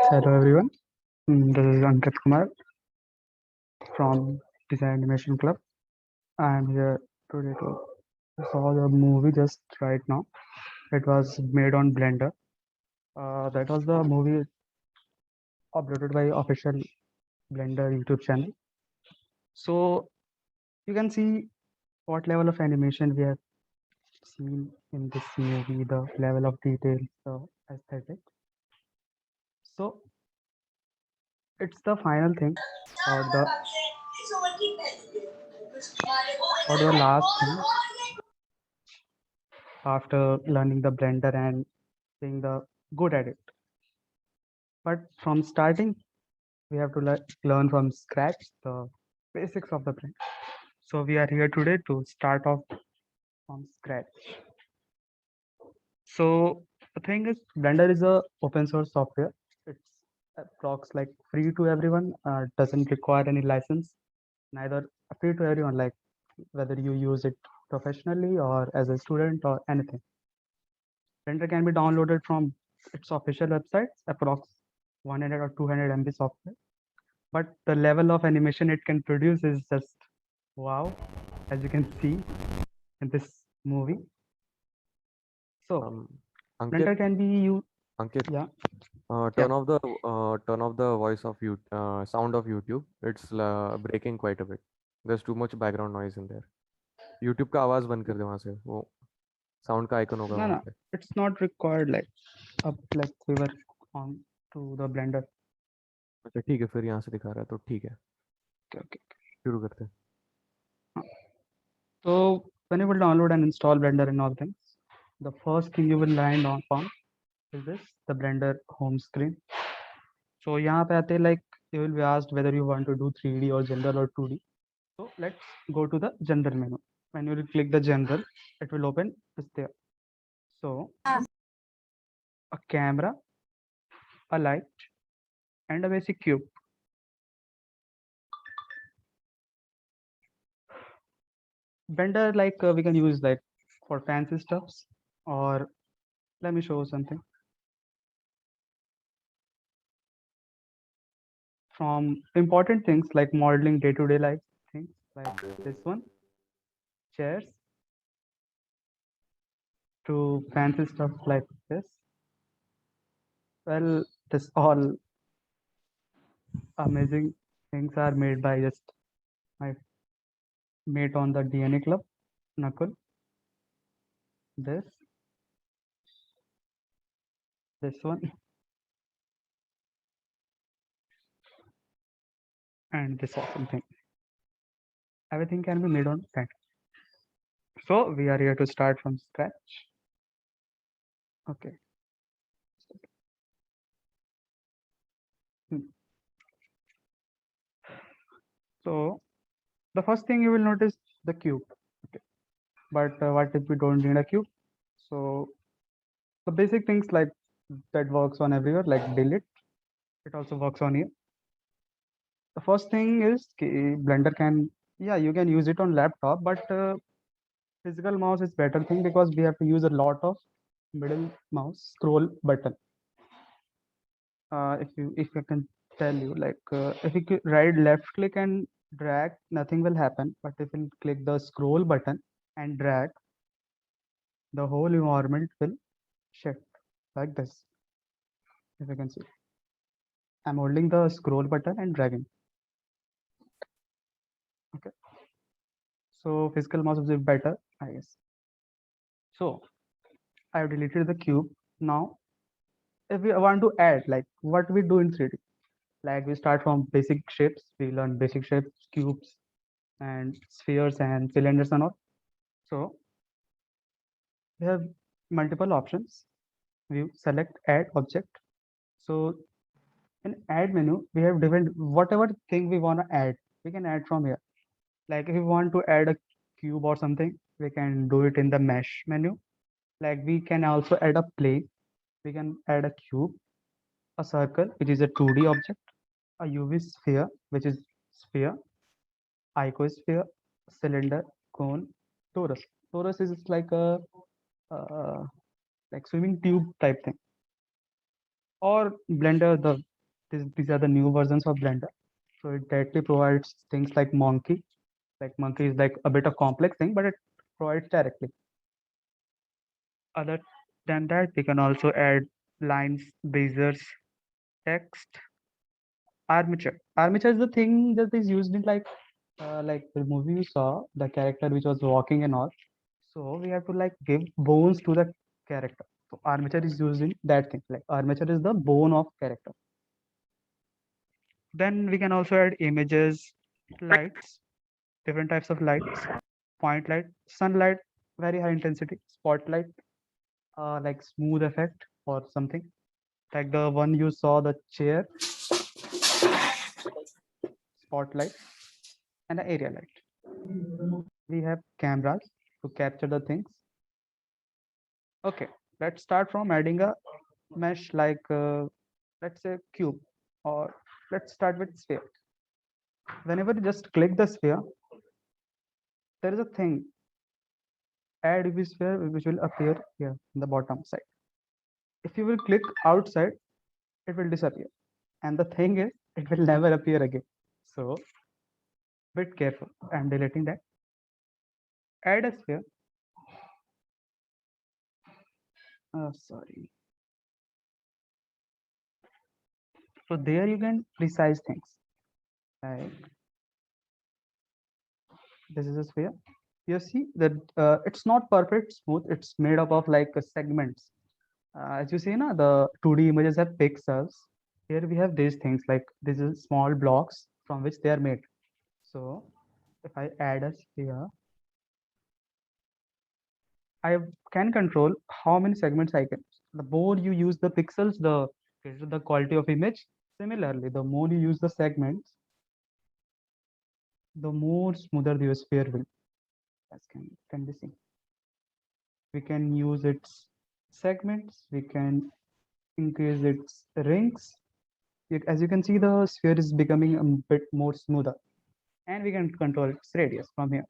Hello everyone, this is Ankit Kumar from Design Animation Club. I am here today to saw the movie just right now. It was made on Blender. That was the movie uploaded by official Blender YouTube channel. So you can see what level of animation we have seen in this movie, the level of detail, the aesthetic. So it's the final thing or the last thing after learning the Blender and being the good at it. But from starting, we have to learn from scratch the basics of the Blender. So we are here today to start off from scratch. So the thing is, Blender is a open source software. It's approx like free to everyone. Doesn't require any license. Neither free to everyone, like whether you use it professionally or as a student or anything. Blender can be downloaded from its official website, approx 100 or 200 MB software. But the level of animation it can produce is just wow, as you can see in this movie. So Um, Ankit, Blender can be used. Ankit, Yeah, yeah. turn off the voice of you sound of YouTube. It's breaking quite a bit. There's too much background noise in there. YouTube का आवाज बंद कर दे वहां से वो sound का icon होगा No, वहां no, पे. it's not required like up like we were on to the Blender. अच्छा ठीक है फिर यहाँ से दिखा रहा है तो ठीक है Okay, okay. शुरू करते हैं. So when you will download and install Blender and all things, the first thing you will land on is this the Blender home screen. So यहाँ पे आते like you will be asked whether you want to do 3D or general or 2D. So let's go to the general menu. When you will click the general, it will open this there. So a camera, a light, and a basic cube. Blender like we can use like for fancy stuffs or let me show you something from important things like modeling day-to-day life things like this one chairs to fancy stuff like this. Well, this all amazing things are made by just my mate on the DNA club, Nakul. This one, and this awesome thing. Everything can be made on that. So we are here to start from scratch. Okay. Hmm. So the first thing you will notice the cube. Okay. But what if we don't need a cube? So the basic things like that works on everywhere, like delete. It also works on here. The first thing is Blender can, yeah, you can use it on laptop, but physical mouse is better thing because we have to use a lot of middle mouse scroll button. If I can tell you, like if you right left click and drag, nothing will happen. But if you click the scroll button and drag, the whole environment will shift like this. If you can see, I'm holding the scroll button and dragging. Okay, so physical mouse is better, I guess. So I have deleted the cube. Now, if we want to add, like what we do in 3D, like we start from basic shapes. We learn basic shapes, cubes, and spheres and cylinders and all. So we have multiple options. View, select, add object. So in add menu, we have different whatever thing we want to add. We can add from here. Like if we want to add a cube or something, we can do it in the mesh menu. Like we can also add a plane. We can add a cube, a circle, which is a 2D object, a UV sphere, which is sphere, icosphere, cylinder, cone, torus. Torus is like a uh, like swimming tube type thing. Or Blender, the These are the new versions of Blender. So it directly provides things like Monkey. Like Monkey is like a bit of complex thing, but it provides directly. Other than that, we can also add lines, beziers, text, armature. Armature is the thing that is used in like the movie you saw, the character which was walking and all. So we have to like give bones to the character. So armature is used in that thing. Like armature is the bone of character. Then we can also add images, lights, different types of lights, point light, sunlight, very high intensity, spotlight, like smooth effect or something. Like the one you saw, the chair, spotlight, and the area light. We have cameras to capture the things. Okay, let's start from adding a mesh like let's say cube, or let's start with sphere. Whenever you just click the sphere, there is a thing, add UV sphere, which will appear here in the bottom side. If you will click outside, it will disappear. And the thing is, it will never appear again. So, bit careful. I'm deleting that. Add a sphere. Sorry. So there you can resize things. Like this is a sphere. You see that it's not perfect smooth. It's made up of like segments. As you see now, the 2D images have pixels. Here we have these things like these are small blocks from which they are made. So if I add a sphere, I can control how many segments I can. The more you use the pixels, the greater the quality of image. Similarly, the more you use the segments, the more smoother the sphere will. As can be seen. We can use its segments. We can increase its rings. As you can see, the sphere is becoming a bit more smoother, and we can control its radius from here.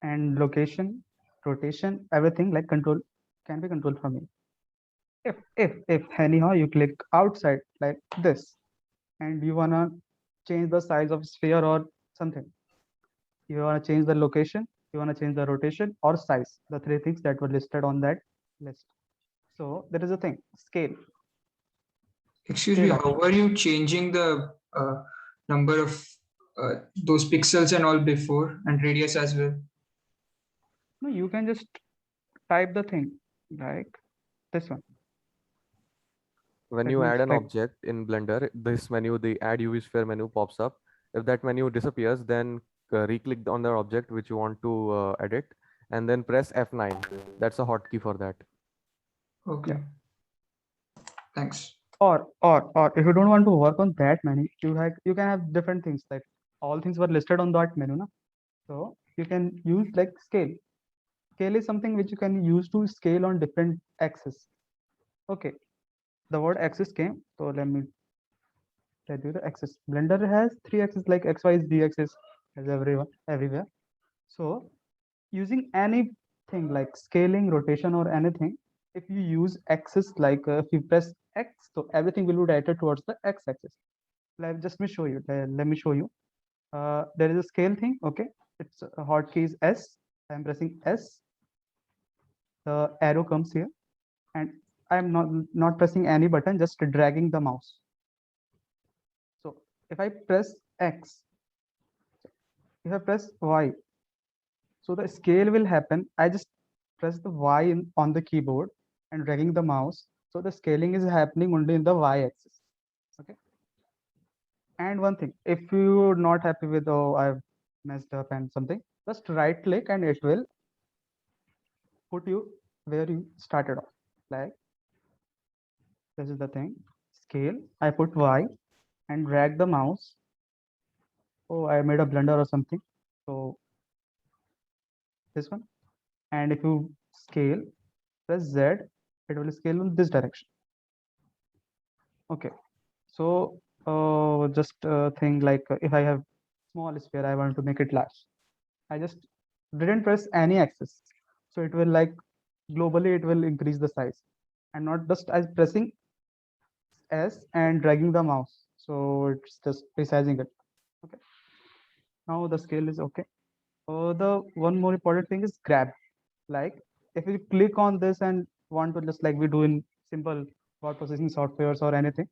And location, rotation, everything like control can be controlled from here. If anyhow you click outside like this, and you wanna change the size of sphere or something, you wanna change the location, you wanna change the rotation or size, the three things that were listed on that list. So there is a thing, scale. Excuse me, how are you changing the number of those pixels and all before, and radius as well? No, you can just type the thing like this one. When That you means add an like object in Blender, this menu, the add UV sphere menu pops up. If that menu disappears, then re-click on the object which you want to edit, and then press F9. That's a hotkey for that. Okay. Thanks. or if you don't want to work on that menu, you can have different things like all things were listed on that menu, na? So you can use like scale. Scale is something which you can use to scale on different axes. Okay, the word axis came, so let me tell you the axis. Blender has three axes like X, Y, Z axis as everywhere. So using anything like scaling, rotation, or anything, if you use axis like if you press X, so everything will be directed towards the X axis. Let me show you. Let me show you. There is a scale thing. Okay, its hotkey is S. I'm pressing S. The arrow comes here, and I'm not pressing any button, just dragging the mouse. So if I press X, if I press Y, so the scale will happen. I just press the Y on the keyboard and dragging the mouse. So the scaling is happening only in the Y axis. Okay. And one thing, if you're not happy with, oh, I've messed up and something, just right click and it will put you where you started off. Like this is the thing, scale. I put Y and drag the mouse. Oh, I made a blunder or something. So this one. And if you scale, press Z, it will scale in this direction. Okay. So just think like if I have small sphere, I want to make it large. I just didn't press any axis. So it will like globally, it will increase the size and not just as pressing S and dragging the mouse. So it's just resizing it. Okay. Now the scale is okay. The one more important thing is grab. Like if you click on this and want to just like we do in simple word processing softwares or anything,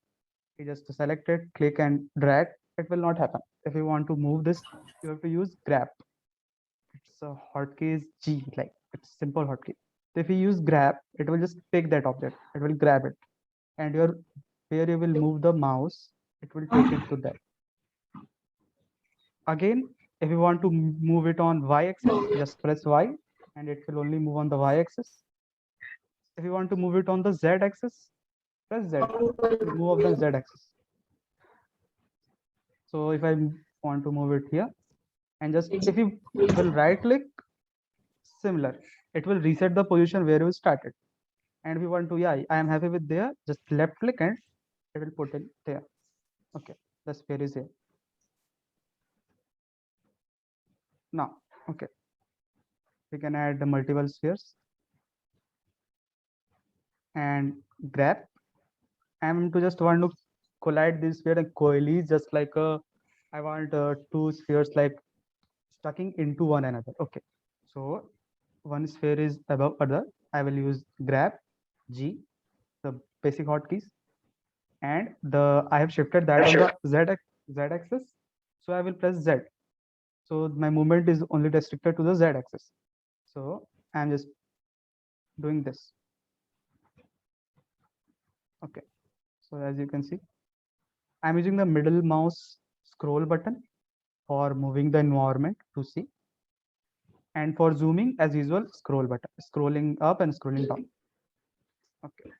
you just select it, click and drag. It will not happen. If you want to move this, you have to use grab. It's a hotkey is G, like it's simple hotkey. If you use grab, it will just pick that object. It will grab it, and your where you will move the mouse, it will take it to that. Again, if you want to move it on y-axis, just press Y, and it will only move on the y-axis. If you want to move it on the z-axis, press Z. It will move on the z-axis. So if I want to move it here, and just if you will right click, similar, it will reset the position where you started. And if you want to, yeah, I am happy with there, just left click and it will put it there. Okay, the sphere is here. Now, okay, we can add the multiple spheres and grab. I'm to just want to collide this sphere and coalesce just like I want two spheres like stucking into one another. Okay, so one sphere is above other. I will use grab G, the basic hotkeys, and the I have shifted that on the z axis. So I will press Z. So my movement is only restricted to the Z axis. So I'm just doing this. Okay. So as you can see, I'm using the middle mouse scroll button for moving the environment to see. And for zooming, as usual, scroll button, scrolling up and scrolling down. Okay.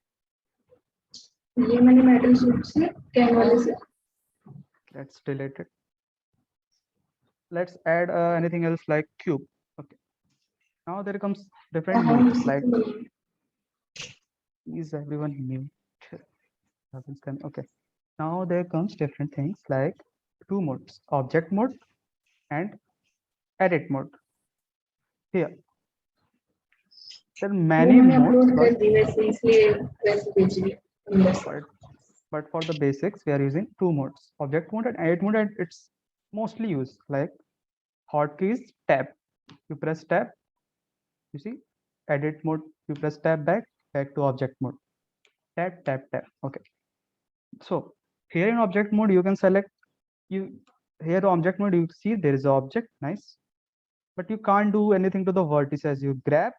ये मैंने madam suit से camera से Let's delete it. Let's add anything else like cube. Okay. Now there comes different modes like is everyone mute? Okay. Now there comes different things like two modes, object mode and edit mode. Here. There are many मैंने modes, upload कर दी वैसे इसलिए वैसे भेज दी अंदर से but for the basics, we are using two modes, object mode and edit mode, and it's mostly used like hotkeys tab. You press tab, you see, edit mode, you press tab back to object mode. Tab, tab, tab. Okay. So here in object mode, you can select you here object mode, you see there is an object, nice. But you can't do anything to the vertices. You grab,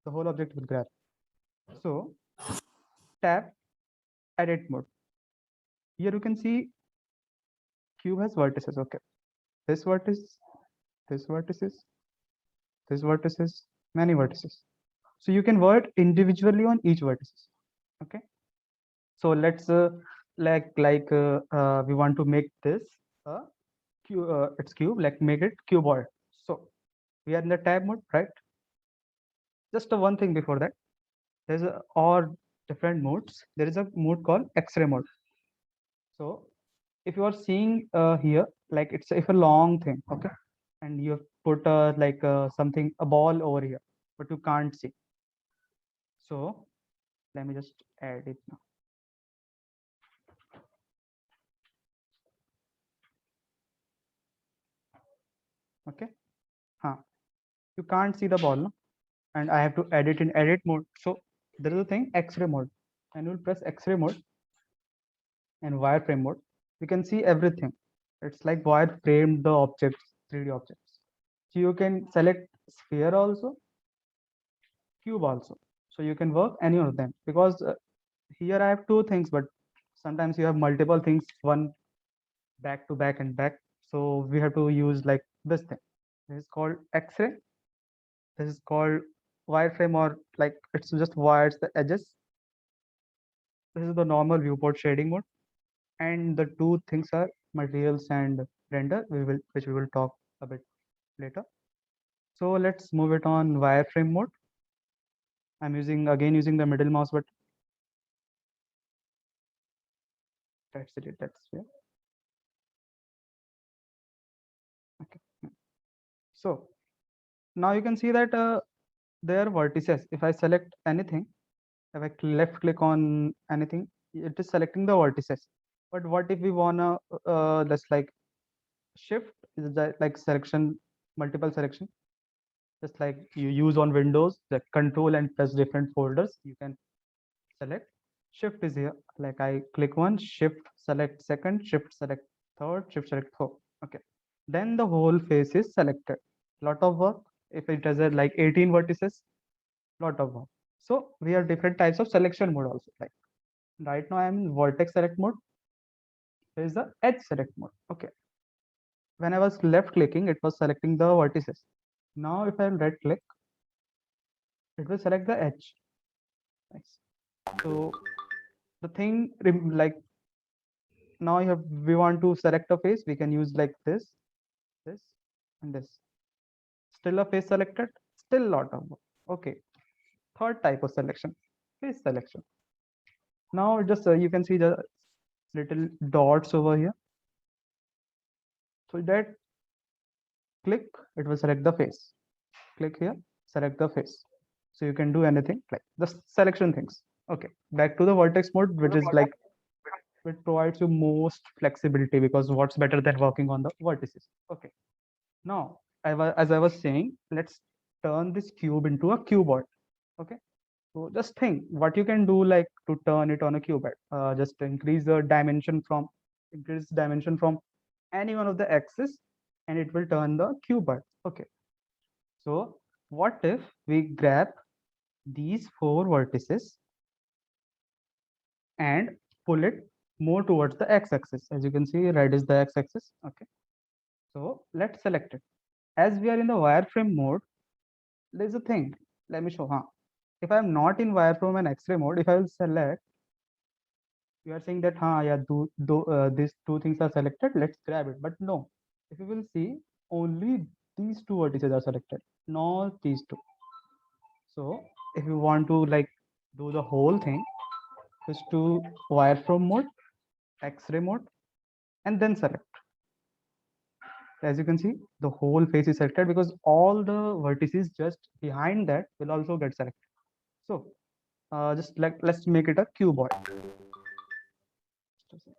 the whole object will grab. So tab, edit mode. Here you can see cube has vertices. Okay. This vertex, this vertices, this vertices, many vertices. So you can work individually on each vertices. Okay. So let's we want to make this it's cube, like make it cuboid. So we are in the tab mode, right? Just one thing before that, there's or different modes. There is a mode called X-ray mode. So if you are seeing here, like it's if a long thing, okay, and you have put like something a ball over here, but you can't see. So let me just add it now. Okay, you can't see the ball, no? And I have to edit in edit mode. So there is a thing X-ray mode, and you'll press X-ray mode and wireframe mode. You can see everything. It's like wireframed the objects, 3D objects. So you can select sphere also, cube also. So you can work any of them because here I have two things, but sometimes you have multiple things, one back to back and back. So we have to use like this thing. This is called X-ray. This is called wireframe, or like it's just wires the edges. This is the normal viewport shading mode, and the two things are materials and render, which we will talk a bit later. So let's move it on wireframe mode. I'm using the middle mouse button. That's it. That's it. Okay. So now you can see that there are vertices. If I select anything, if I left click on anything, it is selecting the vertices. But what if we wanna just like shift is that like selection, multiple selection, just like you use on Windows, the control and press different folders, you can select. Shift is here, like I click one, shift select second, shift select third, shift select fourth. Okay, then the whole face is selected. Lot of work. If it has a, like 18 vertices, lot of work. So we have different types of selection mode also. Like right now I'm in vertex select mode. There is the edge select mode. Okay, when I was left clicking, it was selecting the vertices. Now if I right click, it will select the edge. Nice. So the thing like now you have, we want to select a face, we can use like this, and this. Still a face selected, still lot of work. Okay, third type of selection, face selection. Now just you can see the little dots over here. So that click, it will select the face. Click here, select the face. So you can do anything like the selection things. Okay, back to the vertex mode, which is like it provides you most flexibility, because what's better than working on the vertices. Okay, now as I was saying, let's turn this cube into a cuboid. Okay, so just think what you can do like to turn it on a cuboid. Just increase the dimension from any one of the axes, and it will turn the cuboid. Okay, so what if we grab these four vertices and pull it more towards the x-axis? As you can see, red is the x-axis. Okay, so let's select it. As we are in the wireframe mode, there's a thing. Let me show. If I'm not in wireframe and X-ray mode, if I will select, you are saying that, yeah, these two things are selected. Let's grab it. But no, if you will see, only these two vertices are selected, not these two. So if you want to like do the whole thing, just to wireframe mode, X-ray mode, and then select. As you can see, the whole face is selected because all the vertices just behind that will also get selected. So just like let's make it a cuboid. Just a sec.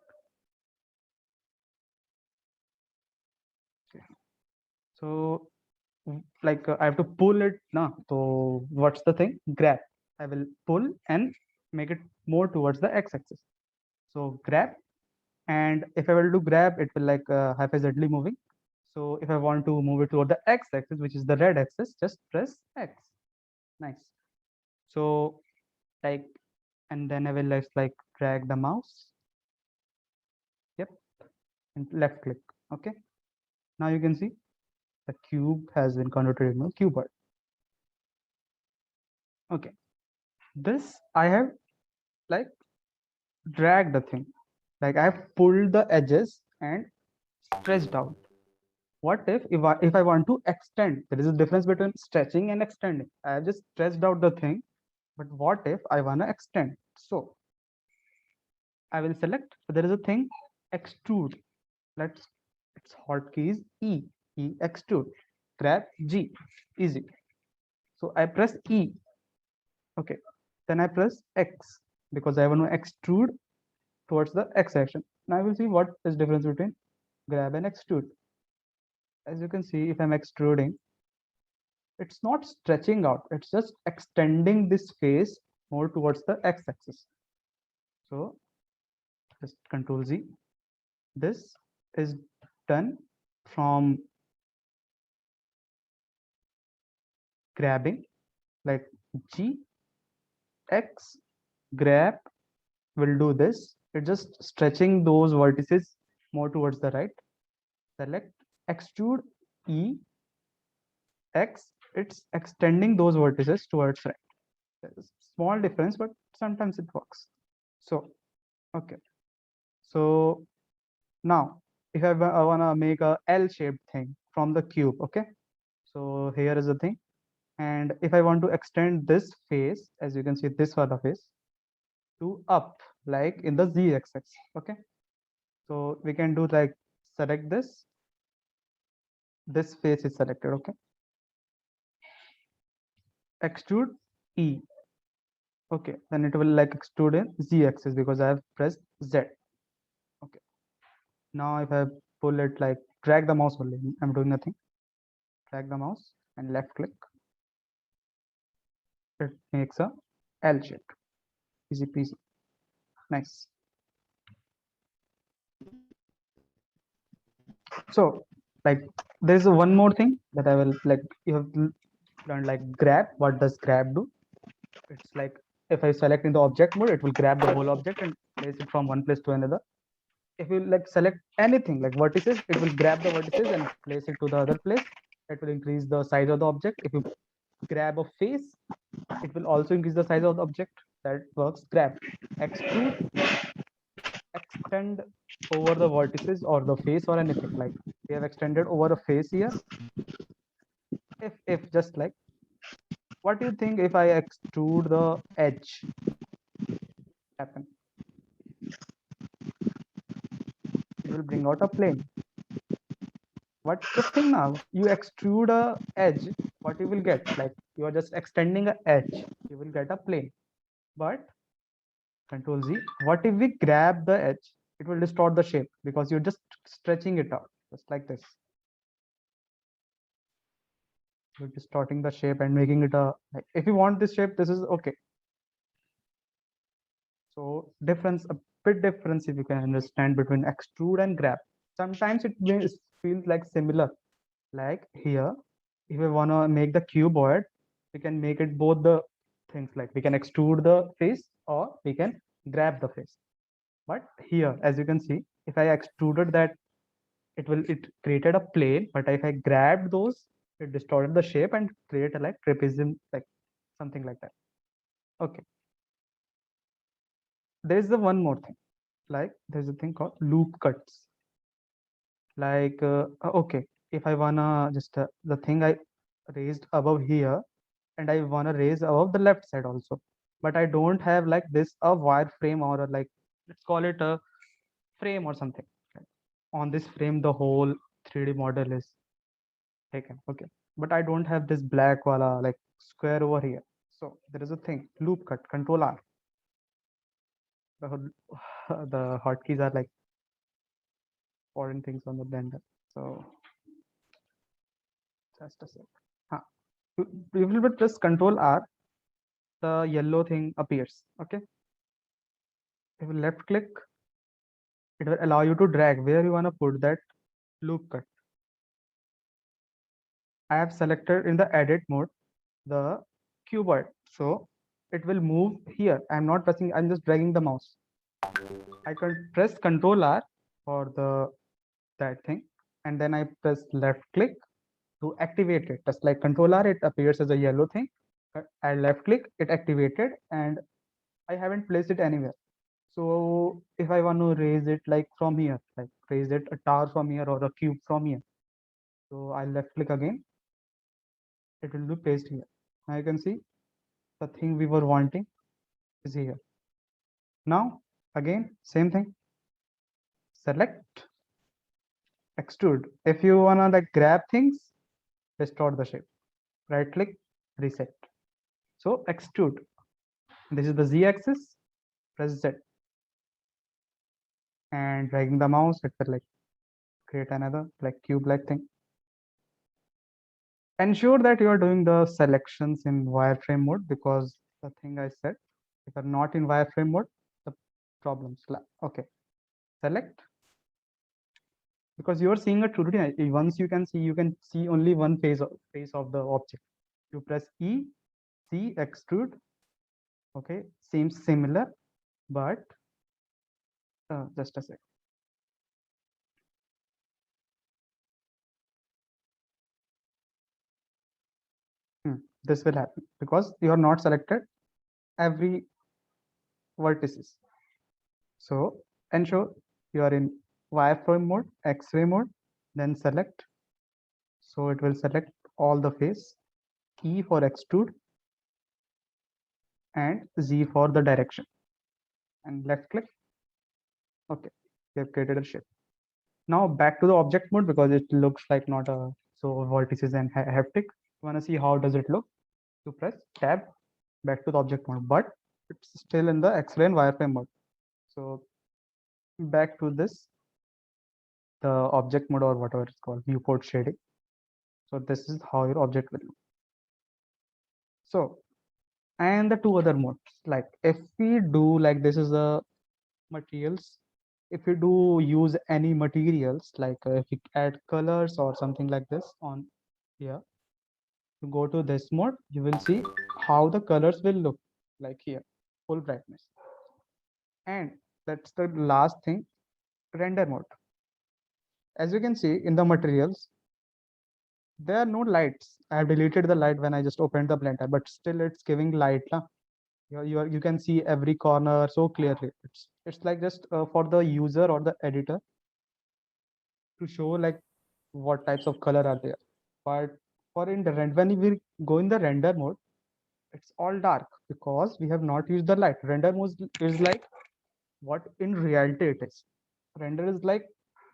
Okay. So like I have to pull it now. So what's the thing? Grab. I will pull and make it more towards the x-axis. So grab, and if I will do grab, it will like haphazardly moving. So if I want to move it toward the x-axis, which is the red axis, just press X. Nice. So like, and then I will like drag the mouse. Yep, and left click. Okay. Now you can see the cube has been converted into a cuboid. Okay, this I have like dragged the thing, like I have pulled the edges and stretched out. What if I want to extend? There is a difference between stretching and extending. I have just stretched out the thing, but what if I want to extend? So I will select. There is a thing, extrude. Let's, its hotkey is E extrude. Grab G, easy. So I press E. Okay, then I press X because I want to extrude towards the X action. Now I will see what is difference between grab and extrude. As you can see, if I'm extruding, it's not stretching out, it's just extending this face more towards the X axis. So just Control Z. This is done from grabbing, like G, X, grab will do this. It's just stretching those vertices more towards the right. Select, extrude, E, X, it's extending those vertices towards right. There's a small difference, but sometimes it works. So, okay. So now if I want to make a L-shaped thing from the cube, okay. So here is the thing. And if I want to extend this face, as you can see, this sort of face to up, like in the Z axis, okay. So we can do like select this face is selected, okay. Extrude E, Okay, then it will like extrude in Z axis because I have pressed Z. Okay. Now if I pull it, like drag the mouse only, I'm doing nothing. Drag the mouse and left click. It makes a L shape. Easy peasy. Nice. So like there's one more thing that I will like, you have learned like grab. What does grab do? It's like if I select in the object mode, it will grab the whole object and place it from one place to another. If you like select anything like vertices, it will grab the vertices and place it to the other place. It will increase the size of the object. If you grab a face, it will also increase the size of the object. That works. Grab, extrude, extend over the vertices or the face or anything. Like we have extended over a face here. If just like, what do you think if I extrude the edge? Happen. It will bring out a plane. What's the thing now? You extrude a edge, what you will get? Like you are just extending a edge, you will get a plane. But Control Z, what if we grab the edge? It will distort the shape because you're just stretching it out, just like this. You're distorting the shape and making it a, like, if you want this shape, this is okay. So difference, a bit difference if you can understand between extrude and grab. Sometimes it feels like similar. Like here, if we want to make the cuboid, we can make it both the things, like we can extrude the face or we can grab the face. But here, as you can see, if I extruded that, it created a plane, but if I grabbed those, it distorted the shape and created a like trapezium, like something like that. Okay. There's the one more thing, like there's a thing called loop cuts. Like okay, if I wanna just the thing I raised above here, and I wanna raise above the left side also, but I don't have like this a wireframe or a, like, let's call it a frame or something. On this frame, the whole 3D model is taken. Okay, but I don't have this black wala like square over here. So there is a thing, loop cut, Control R. The the hotkeys are like foreign things on the blender. So just a sec. You will press Control R, the yellow thing appears. Okay. If you left click, it will allow you to drag where you want to put that loop cut. I have selected in the edit mode the cuboid, so it will move here. I'm not pressing, I'm just dragging the mouse. I can press Control R for the that thing, and then I press left click to activate it. Just like Control R, it appears as a yellow thing. I left click, it activated, and I haven't placed it anywhere. So if I want to raise it like from here, like raise it a tower from here or a cube from here, so I left click again, it will be placed here. Now you can see the thing we were wanting is here. Now again, same thing, select, extrude. If you wanna like grab things, distort the shape, right click, reset. So extrude, this is the Z axis, press Z, and dragging the mouse, it will like create another like cube like thing. Ensure that you are doing the selections in wireframe mode, because the thing I said, if you're not in wireframe mode, the problems. Okay, select, because you are seeing a 2D. Once you can see only one face of the object. You press E, C, extrude. Okay, seems similar, but just a sec. This will happen because you are not selected every vertices. So ensure you are in wireframe mode, X-ray mode, then select. So it will select all the face, E for extrude, and Z for the direction, and left click. Okay, we have created a shape. Now back to the object mode, because it looks like not a so vertices and haptic. You want to see how does it look? To press tab, back to the object mode, but it's still in the X-ray and wireframe mode. So back to this, the object mode or whatever it's called, viewport shading. So this is how your object will look. So, and the two other modes, like if we do like this is the materials. If we do use any materials, like if we add colors or something like this on here, you go to this mode, you will see how the colors will look like here, full brightness. And that's the last thing, render mode. As you can see in the materials, there are no lights. I have deleted the light when I just opened the Blender, but still it's giving light. Na? You can see every corner so clearly. It's like just for the user or the editor to show like what types of color are there. But for in the when we go in the render mode, it's all dark because we have not used the light. Render mode is like what in reality it is. Render is like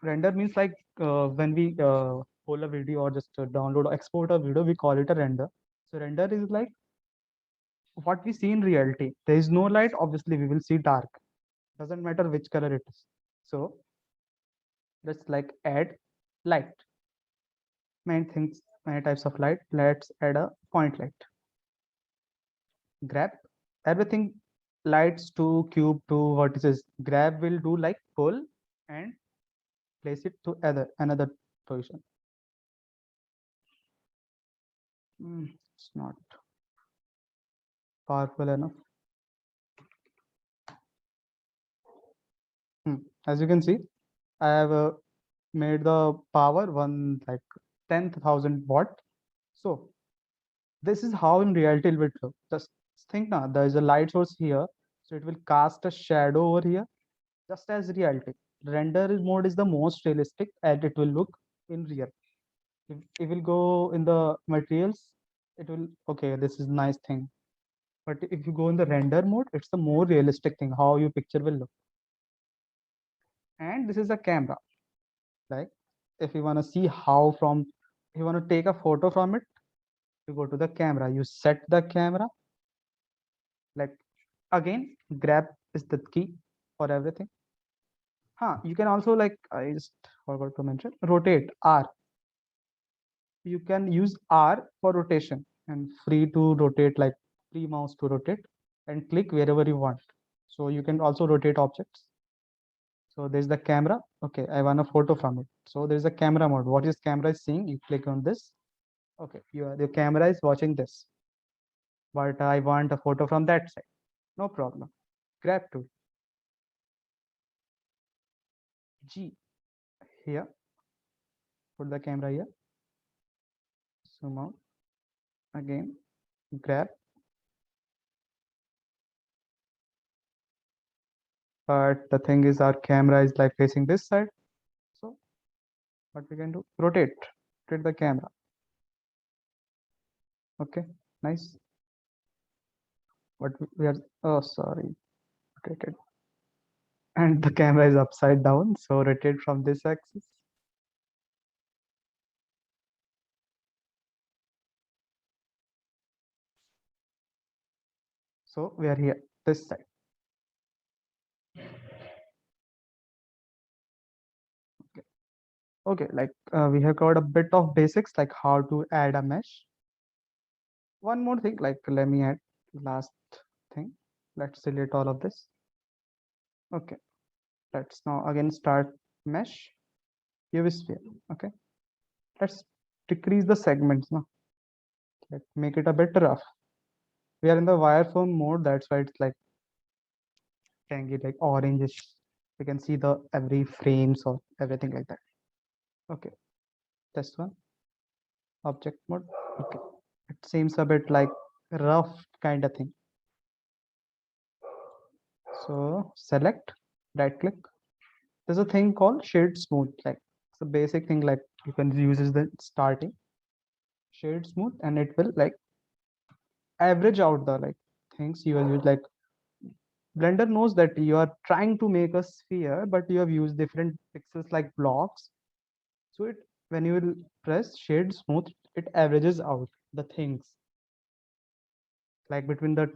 render means like when we pull a video or just download or export a video, we call it a render. So render is like what we see in reality. There is no light, obviously we will see dark. Doesn't matter which color it is. So let's like add light. Many things, many types of light. Let's add a point light. Grab everything lights to cube to vertices. Grab will do like pull and place it to another position. It's not powerful enough. As you can see, I have made the power one like 10,000 watt. So this is how in reality it will look. Just think now, there is a light source here, so it will cast a shadow over here, just as reality. Render mode is the most realistic, and it will look in real. If it will go in the materials, it will okay. This is nice thing, but if you go in the render mode, it's the more realistic thing how your picture will look. And this is a camera. Like if you want to see how from, if you want to take a photo from it, you go to the camera, you set the camera. Like again, grab is the key for everything. You can also like I just forgot to mention rotate R. You can use R for rotation and free to rotate, like free mouse to rotate and click wherever you want. So you can also rotate objects. So there's the camera. Okay, I want a photo from it. So there's a camera mode. What is camera is seeing? You click on this. Okay, the camera is watching this. But I want a photo from that side. No problem. Grab tool. G here. Put the camera here. Zoom out. Again, grab. But the thing is our camera is like facing this side. So what we can do, rotate the camera. Okay, nice. But we are, oh sorry, rotated, and the camera is upside down, so rotate from this axis. So we are here, this side. Okay, like we have covered a bit of basics, like how to add a mesh. One more thing, like let me add last thing. Let's delete all of this. Okay, let's now again start mesh, UV sphere. Okay, let's decrease the segments now. Let's make it a bit rough. We are in the wireframe mode, that's why it's like tangy, like orangish. You can see the every frames or everything like that. Okay, this one, object mode. Okay, it seems a bit like rough kind of thing. So select, right click. There's a thing called shade smooth. Like it's a basic thing, like you can use is the starting shade smooth, and it will like average out the like things you will use. Like Blender knows that you are trying to make a sphere, but you have used different pixels like blocks. So it, when you will press shade smooth, it averages out the things like between the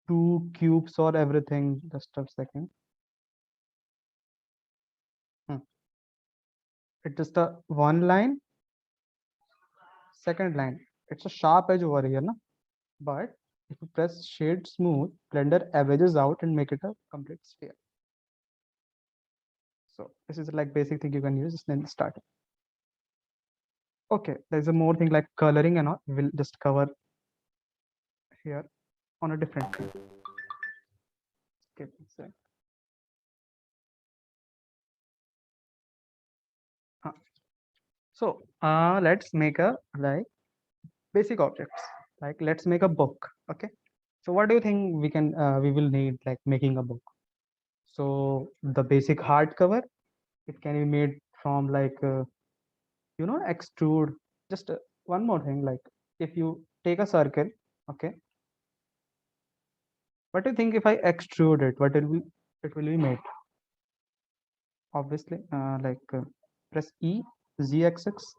two cubes or everything. Just a second. It's just a one line, second line. It's a sharp edge over here, no? But if you press shade smooth, Blender averages out and make it a complete sphere. So this is like basic thing you can use, then start. Okay, there's a more thing like coloring and all. We'll just cover here on a different thing. Okay, so let's make a like basic objects. Like let's make a book. Okay. So what do you think we will need like making a book? So the basic hardcover, it can be made from like extrude. Just one more thing, like if you take a circle, okay, what do you think if I extrude it, what it will be made? Obviously, press E, Z-axis,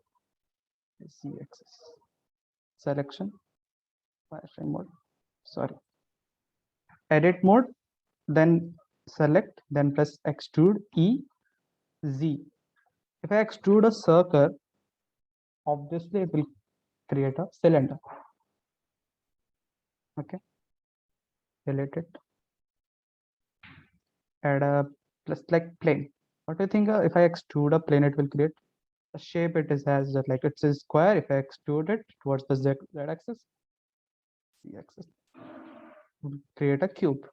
Z-axis, selection, wireframe mode, sorry, edit mode, then select, then press extrude E, Z. If I extrude a circle, obviously it will create a cylinder. Okay, delete it. Add a plus like plane. What do you think if I extrude a plane, it will create a shape? It is has just like it's a square. If I extrude it towards the Z axis, Z axis, will create a cube.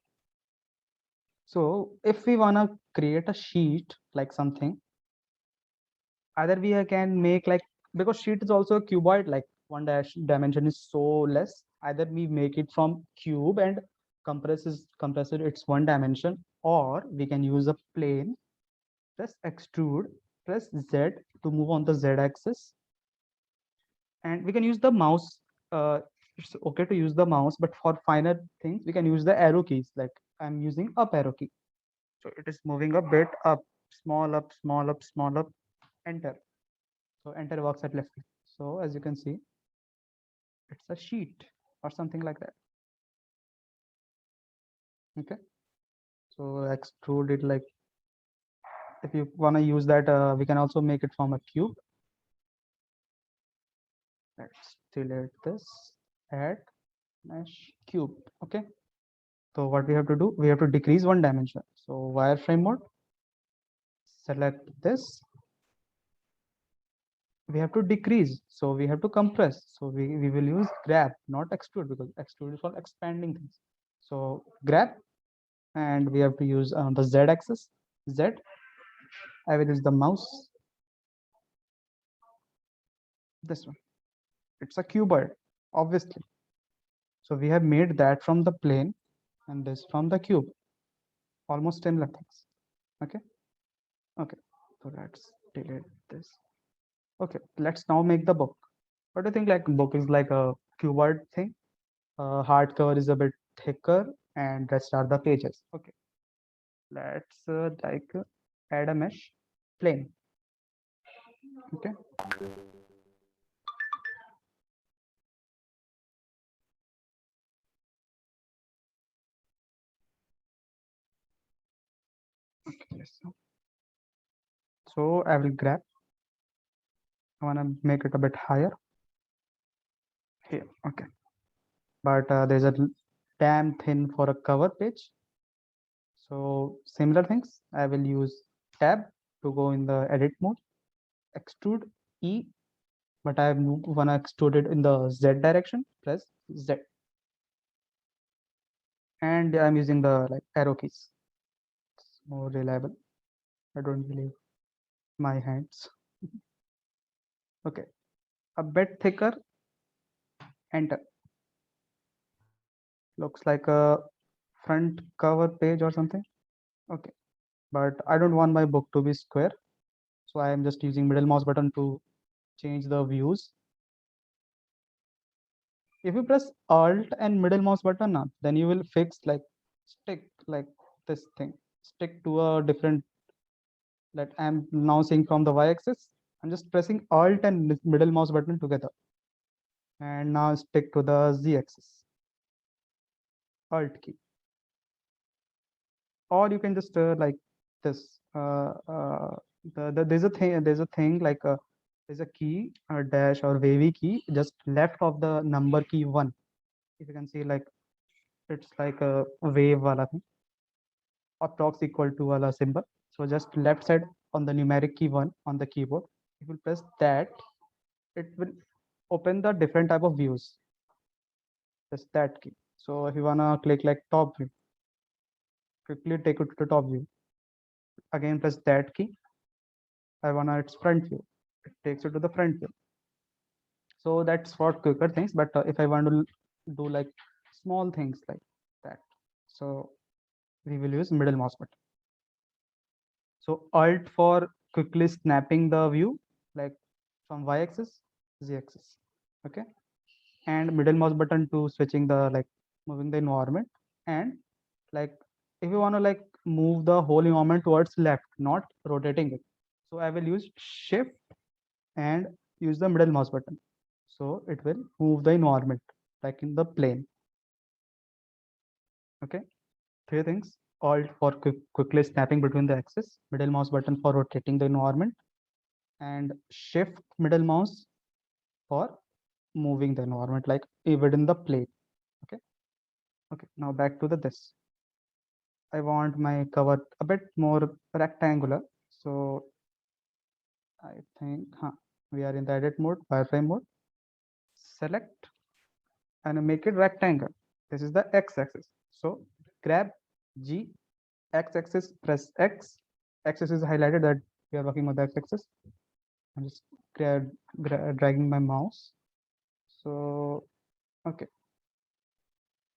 So if we wanna create a sheet like something, either we can make like, because sheet is also a cuboid, like one dimension is so less, either we make it from cube and compress it it's one dimension, or we can use a plane, press extrude, press Z to move on the Z axis, and we can use the mouse. It's okay to use the mouse, but for finer things we can use the arrow keys, like I'm using up arrow key. So it is moving a bit up, small up, small up, small up, enter. So enter works at left click. So as you can see, it's a sheet or something like that. Okay. So extrude it like, if you want to use that, we can also make it from a cube. Let's delete this, add mesh cube. Okay. So what we have to do, we have to decrease one dimension. So wireframe mode, select this. We have to decrease, so we have to compress. So we will use grab, not extrude, because extrude is for expanding things. So grab, and we have to use the Z axis, Z. I will use the mouse, this one. It's a cuboid, obviously. So we have made that from the plane and this from the cube, almost similar things. Okay. Okay, so let's delete this. Okay, let's now make the book. What do you think? Like book is like a cuboid thing. Hardcover is a bit thicker, and rest are the pages. Okay, let's add a mesh plane. Okay. Okay, so I will grab. I want to make it a bit higher here. Okay, but there's a damn thin for a cover page. So similar things, I will use tab to go in the edit mode, extrude E, but I want to extrude it in the Z direction, press Z. And I'm using the like arrow keys. It's more reliable. I don't believe my hands. Okay, a bit thicker, enter. Looks like a front cover page or something. Okay, but I don't want my book to be square. So I am just using middle mouse button to change the views. If you press Alt and middle mouse button up, then you will fix like stick like this thing, stick to a different, that I'm now seeing from the y-axis. I'm just pressing Alt and middle mouse button together, and now stick to the z-axis. Alt key. or you can just like this. There's a thing like there's a key, a dash or wavy key just left of the number key 1. If you can see, like it's like a wave wala thing, approx equal to wala symbol. So just left side on the numeric key 1 on the keyboard. If you press that, it will open the different type of views. Just that key. So if you wanna click like top view, quickly take it to the top view. Again press that key. I wanna its front view. It takes you to the front view. So that's for quicker things. But if I want to do like small things like that, so we will use middle mouse button. So Alt for quickly snapping the view, like from y-axis, z-axis. Okay, and middle mouse button to switching the like moving the environment, and like if you want to like move the whole environment towards left, not rotating it. So I will use shift and use the middle mouse button. So it will move the environment like in the plane. Okay, 3 things: Alt for quickly snapping between the axis, middle mouse button for rotating the environment, and shift middle mouse for moving the environment like within the plane. Okay. Okay. Now back to the this. I want my cover a bit more rectangular. So I think we are in the edit mode, wireframe mode. Select and make it rectangle. This is the x-axis. So grab G, x-axis, press X. Axis is highlighted that we are working on the x-axis. I'm just dragging my mouse. So okay,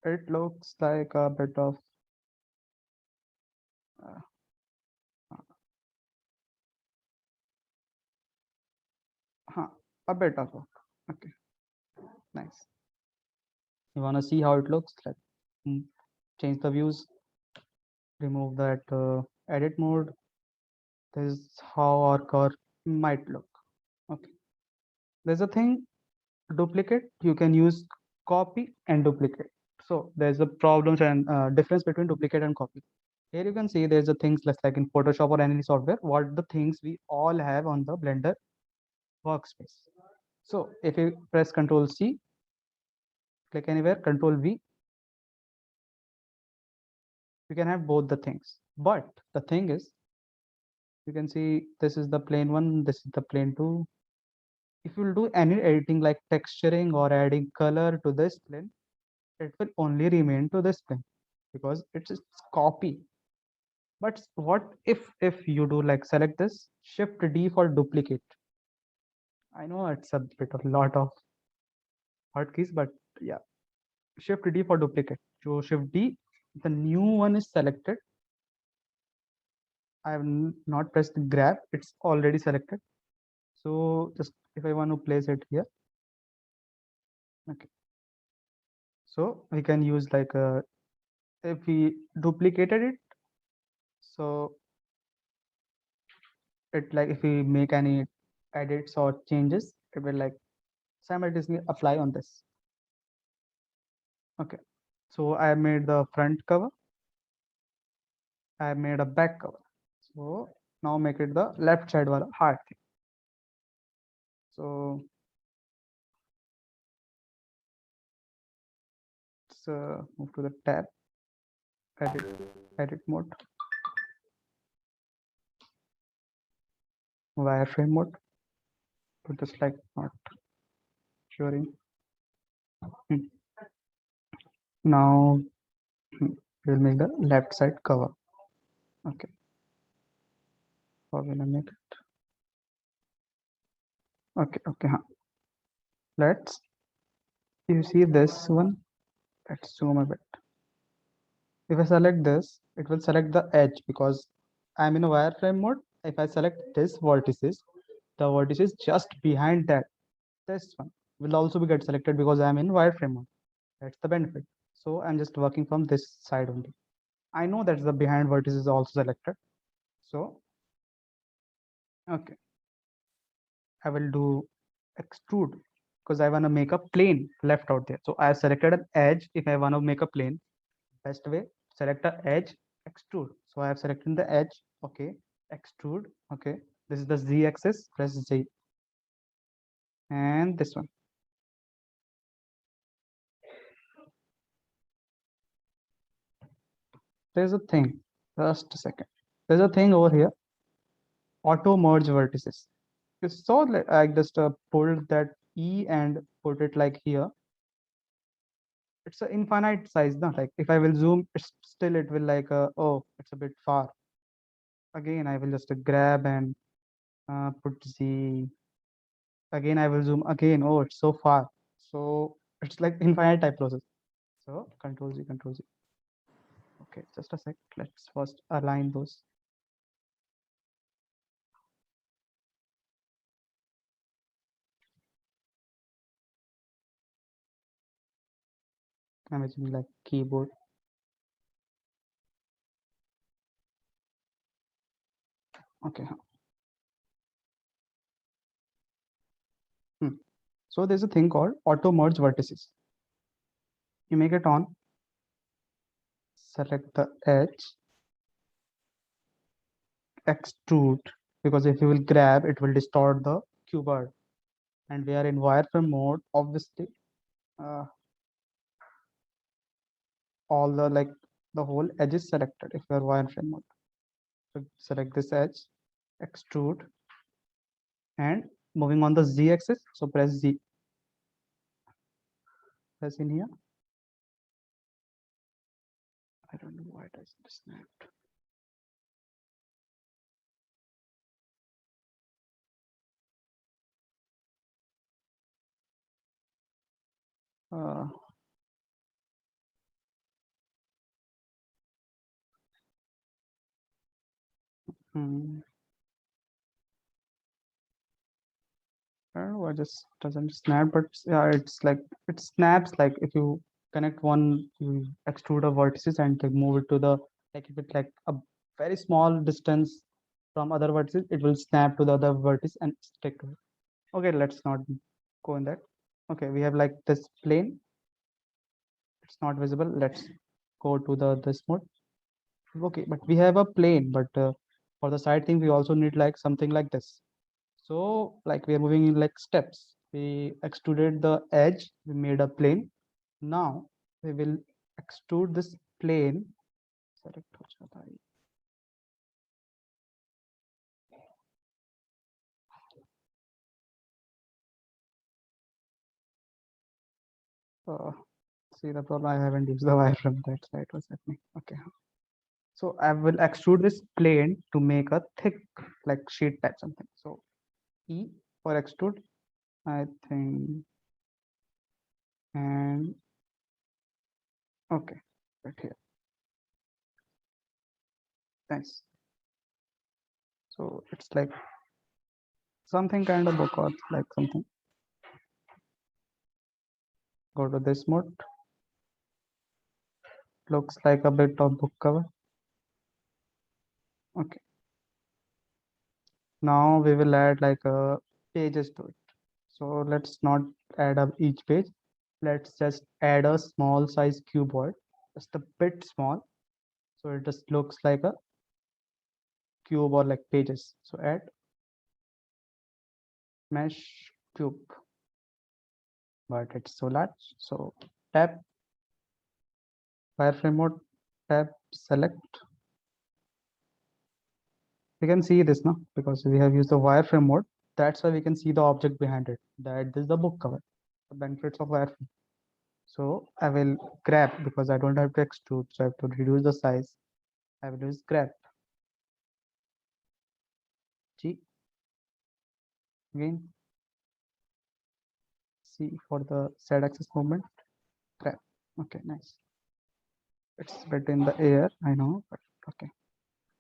it looks like a bit of a bit of work. Okay, nice. You want to see how it looks like? Change the views, remove that edit mode. This is how our car might look. Okay, there's a thing, duplicate. You can use copy and duplicate. So there's a problem and difference between duplicate and copy. Here you can see there's a things less like in Photoshop or any software, what the things we all have on the Blender workspace. So if you press Ctrl C, click anywhere, Ctrl V, you can have both the things. But the thing is, you can see this is the plane 1, this is the plane 2. If you will do any editing like texturing or adding color to this plane, it will only remain to this plane because it's copy. But what if you do like select this, Shift D for duplicate. I know it's a bit of lot of hotkeys, but yeah, Shift D for duplicate. So Shift D, the new one is selected. I have not pressed grab, it's already selected. So just if I want to place it here, okay. So we can use like if we duplicated it, so it like if we make any edits or changes, it will like simultaneously apply on this. Okay, so I made the front cover, I made a back cover. So now make it the left side wala heart thing. So let's move to the tab, edit mode, wireframe mode, to just like not showing. Now we'll make the left side cover. Okay, how will I make it? Okay, okay, let's, you see this one, let's zoom a bit. If I select this, it will select the edge because I'm in a wireframe mode. If I select this vertices, the vertices just behind that, this one will also be get selected because I'm in wireframe mode. That's the benefit. So I'm just working from this side only. I know that the behind vertices is also selected. So okay, I will do extrude because I want to make a plane left out there. So I selected an edge. If I want to make a plane, best way, select an edge, extrude. So I have selected the edge. Okay, extrude. Okay, this is the Z axis. Press Z, and this one. There's a thing. Just a second. There's a thing over here. Auto merge vertices. You saw like I just pulled that E and put it like here. It's an infinite size, no? Like if I will zoom, it's still it will like oh, it's a bit far. Again, I will just grab and put Z. Again, I will zoom again. Oh, it's so far. So it's like infinite type process. So Control Z, Control Z. Okay, just a sec. Let's first align those. I'm using like keyboard. Okay. So there's a thing called auto merge vertices. You make it on, select the edge, extrude, because if you will grab, it will distort the cube art. And we are in wireframe mode, obviously. All the like the whole edge is selected if you are wireframe mode. So select this edge, extrude, and moving on the Z axis. So press Z. Press in here. I don't know why it has snapped. Uh, hmm. I don't know why it just doesn't snap, but yeah, it's like it snaps like if you connect one, you extrude a vertices and like move it to the like if it's like a very small distance from other vertices, it will snap to the other vertex and stick to it. Okay, let's not go in that. Okay, we have like this plane. It's not visible. Let's go to the this mode. Okay, but we have a plane, but for the side thing, we also need like something like this. So like we are moving in like steps. We extruded the edge, we made a plane. Now we will extrude this plane. Select हो जाता है. See the problem, I haven't used the wireframe, that's why it was happening. Okay. So I will extrude this plane to make a thick like sheet type something. So E for extrude, I think, and okay, right here. Nice. So it's like something kind of book or like something. Go to this mode. Looks like a bit of book cover. Okay. Now we will add like a pages to it. So let's not add up each page. Let's just add a small size cuboid, just a bit small. So it just looks like a cube or like pages. So add mesh cube, but it's so large. So tap wireframe mode, tap select. We can see this now because we have used the wireframe mode. That's why we can see the object behind it. That this is the book cover. The benefits of wireframe. So I will grab because I don't have to extrude, so I have to reduce the size. I will use grab. G again. C for the Z axis movement. Grab. Okay, nice. It's a bit in the air, I know, but okay.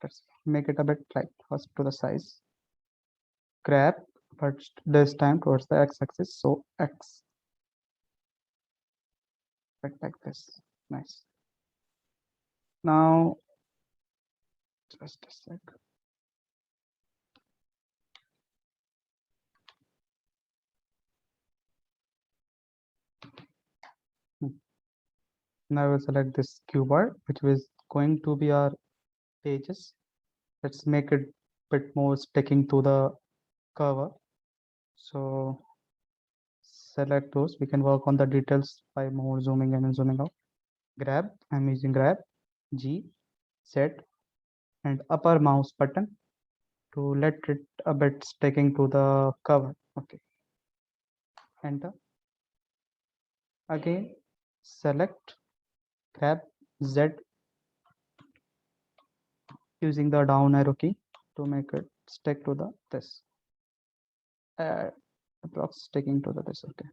Let's make it a bit light first to the size. Grab, but this time towards the X axis. So X. Bit like this. Nice. Now, just a sec. Now we'll select this cuboid, which is going to be our pages. Let's make it bit more sticking to the cover. So select those. We can work on the details by more zooming in and zooming out. Grab, I'm using grab, G, set, and upper mouse button to let it a bit sticking to the cover. Okay, enter. Again, select, grab, Z using the down arrow key to make it stick to the this. Approx sticking to the this. Okay.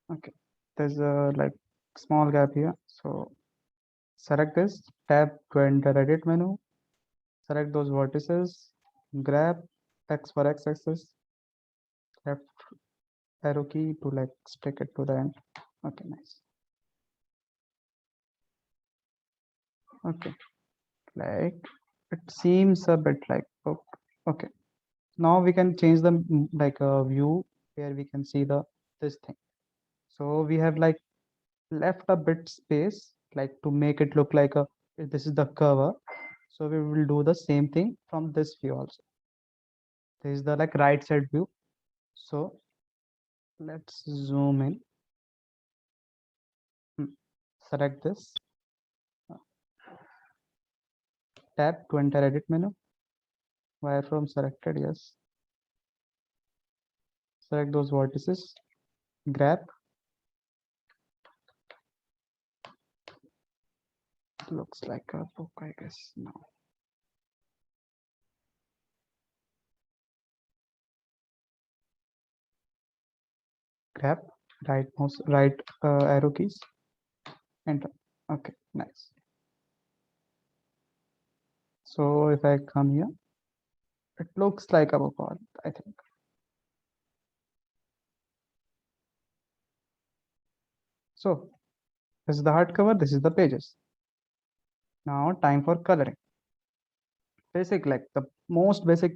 Okay, there's a like small gap here. So select this, tab to enter edit menu, select those vertices, grab X for X axis, left arrow key to like stick it to the end. Okay, nice. Okay, like it seems a bit like okay. Now we can change the like a view where we can see the this thing. So we have like left a bit space like to make it look like a this is the cover. So we will do the same thing from this view also. This is the like right side view. So let's zoom in. Select this. Tab to enter edit menu. Wireframe selected, yes. Select those vertices. Grab. Looks like a book, I guess. No. Grab. Right mouse, right arrow keys. Enter. Okay, nice. So if I come here, it looks like a book, I think. So this is the hardcover, this is the pages. Now time for coloring. Basic, like the most basic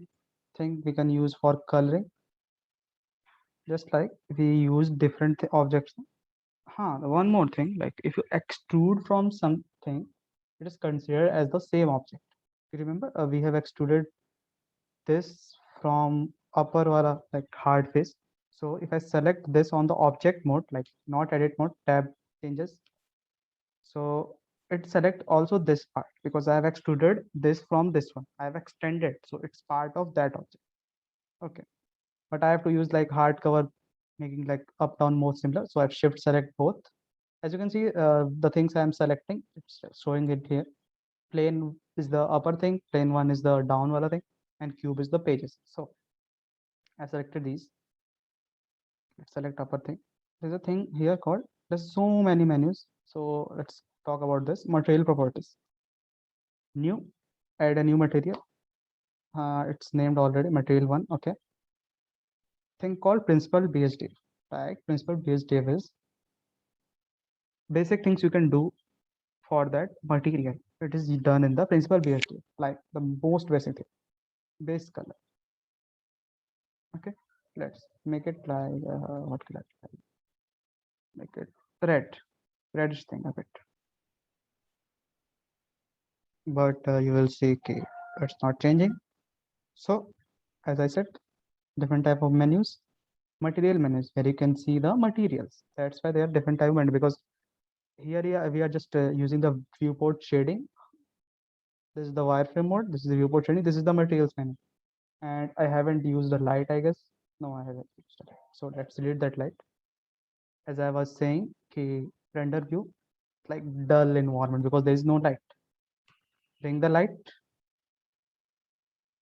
thing we can use for coloring. Just like we use different objects. One more thing, like if you extrude from something, it is considered as the same object. You remember we have extruded this from upper wala like hard face. So if I select this on the object mode, like not edit mode, tab changes. So it select also this part because I have extruded this from this one. I have extended, so it's part of that object. Okay, but I have to use like hardcover, making like up down more similar. So I've shift select both. As you can see, the things I'm selecting, it's showing it here. Plane is the upper thing, plane one is the down wala thing, and cube is the pages. So I selected these. Let's select upper thing. There's a thing here called, there's so many menus. So let's talk about this material properties. New, add a new material. It's named already material one. Okay. Thing called principal BSD. Right. Principal BSD is basic things you can do for that material. It is done in the principal BSD, like the most basic thing, base color. Okay. Let's make it like what color? Make it red, reddish thing a bit. But you will see, okay, it's not changing. So as I said, different type of menus, material menus where you can see the materials. That's why they are different type of menu, because here we are just using the viewport shading. This is the wireframe mode. This is the viewport shading. This is the materials menu. And I haven't used the light, I guess. No, I haven't used the light. So let's delete that light. As I was saying, okay, render view, like dull environment because there is no light. Bring the light.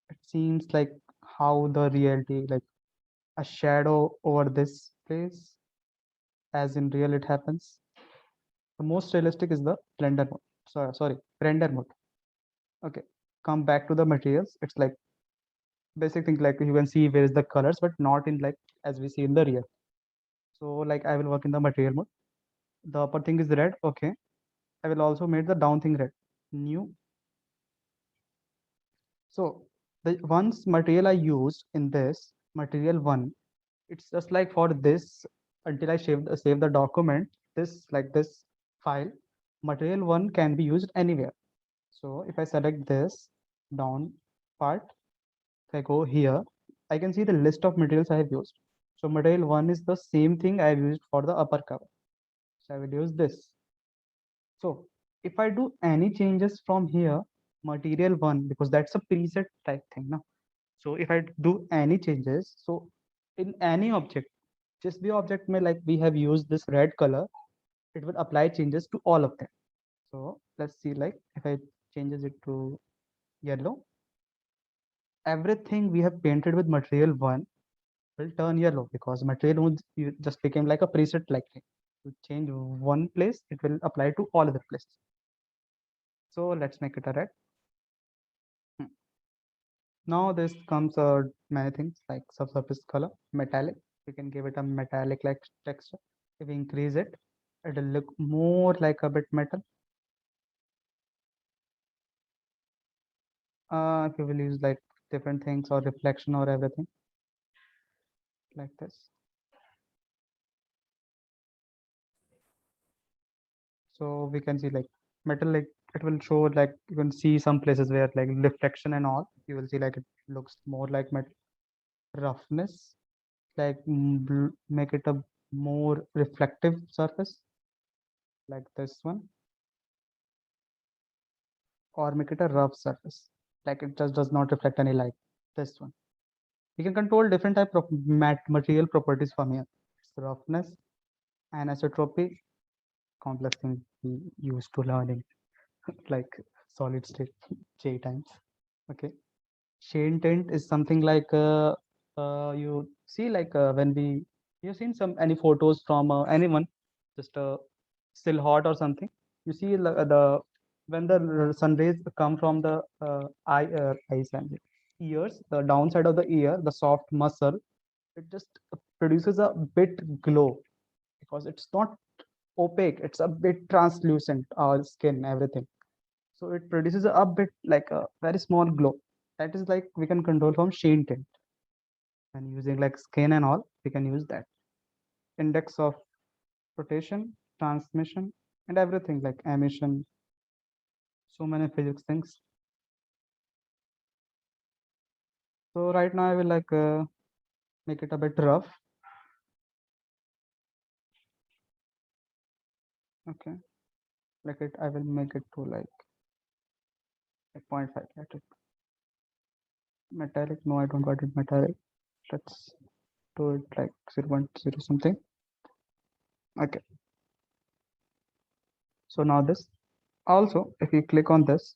It seems like how the reality, like a shadow over this place, as in real it happens. The most realistic is the blender mode. Sorry, render mode. Okay, come back to the materials. It's like basic thing, like you can see where is the colors, but not in like as we see in the real. So like I will work in the material mode. The upper thing is red. Okay, I will also make the down thing red. New. So the once material I used in this material one, it's just like for this until I save the document, this like this file, material one can be used anywhere. So if I select this down part, if I go here, I can see the list of materials I have used. So material one is the same thing I have used for the upper cover. So I will use this. So if I do any changes from here, material one, because that's a preset type thing now. So if I do any changes, so in any object, just the object may like we have used this red color, it will apply changes to all of them. So let's see, like if I changes it to yellow, everything we have painted with material one will turn yellow because material one just became like a preset like thing. To change one place, it will apply to all other places. So let's make it a red. Now this comes many things like subsurface color, metallic. We can give it a metallic like texture. If we increase it, it will look more like a bit metal. If you will use like different things or reflection or everything like this. So we can see like metal, like it will show like you can see some places where like reflection and all. You will see like it looks more like metal. Roughness, like make it a more reflective surface like this one, or make it a rough surface like it just does not reflect any light, this one. You can control different type of material properties from here. It's roughness, anisotropy, complex thing we used to learning like solid state J times. Okay, shade tint is something like you see like when we you've seen some any photos from anyone, just still hot or something, you see the when the sun rays come from the eyes and ears, the downside of the ear, the soft muscle, it just produces a bit glow because it's not opaque, it's a bit translucent, our skin, everything. So it produces a bit like a very small glow. That is like we can control from sheen tint. And using like skin and all, we can use that. Index of rotation, transmission, and everything like emission. So many physics things. So right now I will like make it a bit rough. Okay, like it, I will make it to like 0.5. Let it metallic. No, I don't want it metallic. Let's do it like 0.0 something. Okay. So now this. Also, if you click on this,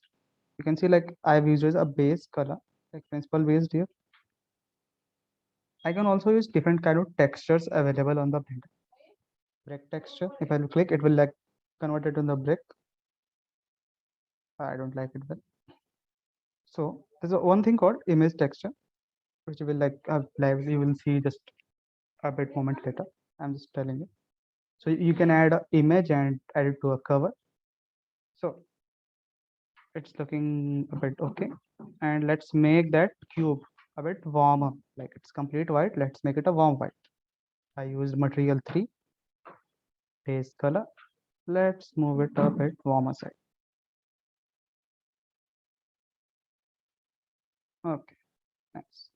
you can see like I've used a base color, like principal based here. I can also use different kind of textures available on the Blender. Brick texture. If I will click, it will like convert it to the brick. I don't like it well. So there's one thing called image texture, which will like you will see just a bit moment later. I'm just telling you. So you can add an image and add it to a cover. So it's looking a bit okay. And let's make that cube a bit warmer. Like it's complete white. Let's make it a warm white. I used material 3, base color. Let's move it a bit warmer side. Okay, nice.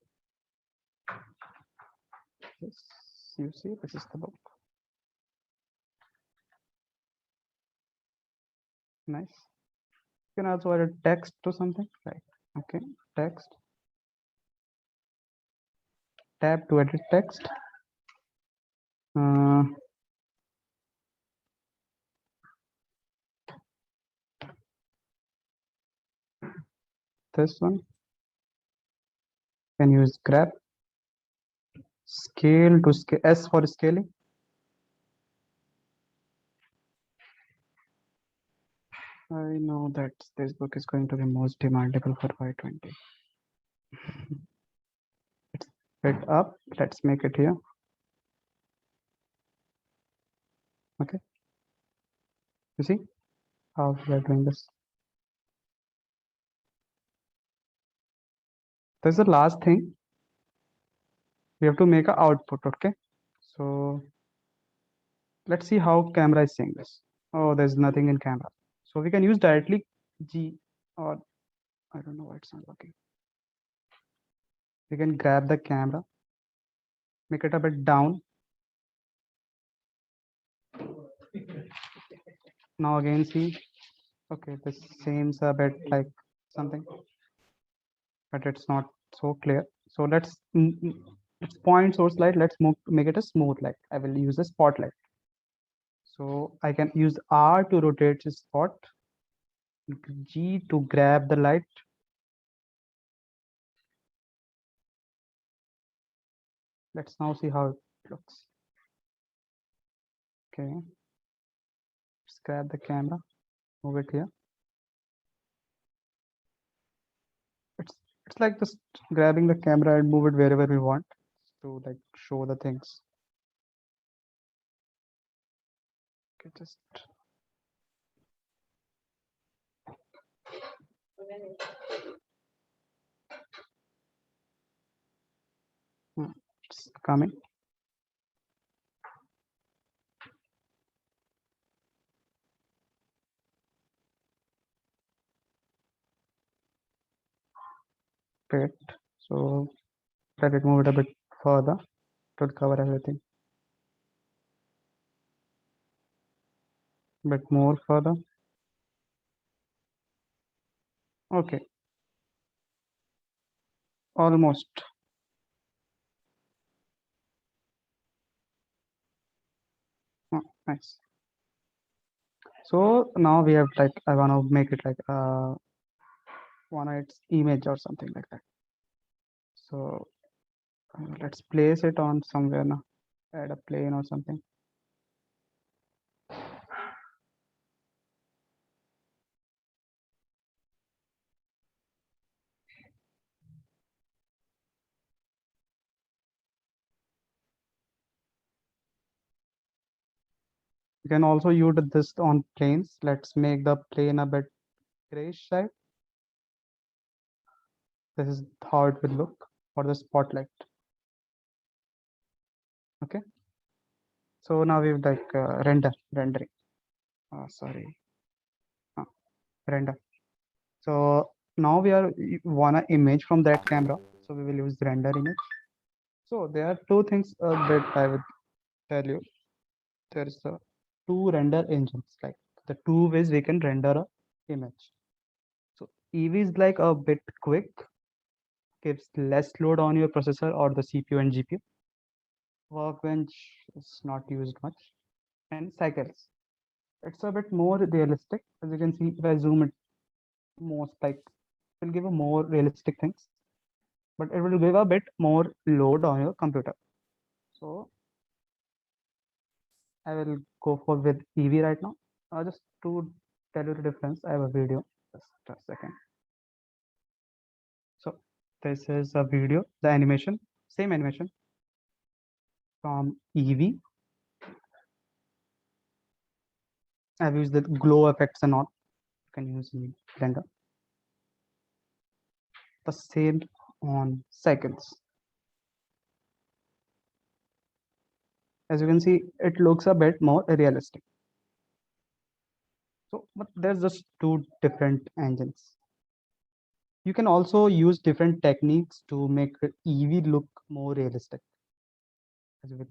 This, you see, this is the book. Nice. You can also add a text to something, right? Okay, text. Tab to edit text. This one. Can use grab. Scale to scale, S for scaling. I know that this book is going to be most demandable for Y20. It's bit up. Let's make it here. Okay. You see how we are doing this. There's the last thing. We have to make an output, okay? So let's see how camera is seeing this. Oh, there's nothing in camera. So we can use directly G, or I don't know why it's not working. We can grab the camera, make it a bit down. Now again see, okay, this seems a bit like something, but it's not so clear. So let's point source light. Let's make it a smooth light. I will use a spotlight. So I can use R to rotate the spot, G to grab the light. Let's now see how it looks. Okay, let's grab the camera, move it here. It's like just grabbing the camera and move it wherever we want to like show the things. Okay, just it's coming. Great. So let it move it a bit further to cover everything. Bit more further. Okay. Almost. Oh, nice. So now we have like I want to make it like one its image or something like that. So let's place it on somewhere now. Add a plane or something. You can also use this on planes. Let's make the plane a bit grayish side. This is how it will look for the spotlight. Okay. So now we've like rendering. Sorry. Render. So now we are want an image from that camera. So we will use render image. So there are two things that I would tell you. There is two render engines, like the two ways we can render a image. So Eevee is like a bit quick, gives less load on your processor or the CPU and GPU. Workbench is not used much. And Cycles, it's a bit more realistic. As you can see, if I zoom it, most like it will give a more realistic things, but it will give a bit more load on your computer. So I will go for with Eevee right now. Just to tell you the difference, I have a video. Just a second. So this is a video, the animation, same animation from Eevee. I've used the glow effects and all. You can use in Blender. The same on Cycles. As you can see, it looks a bit more realistic. So, but there's just two different engines. You can also use different techniques to make Eevee look more realistic. As you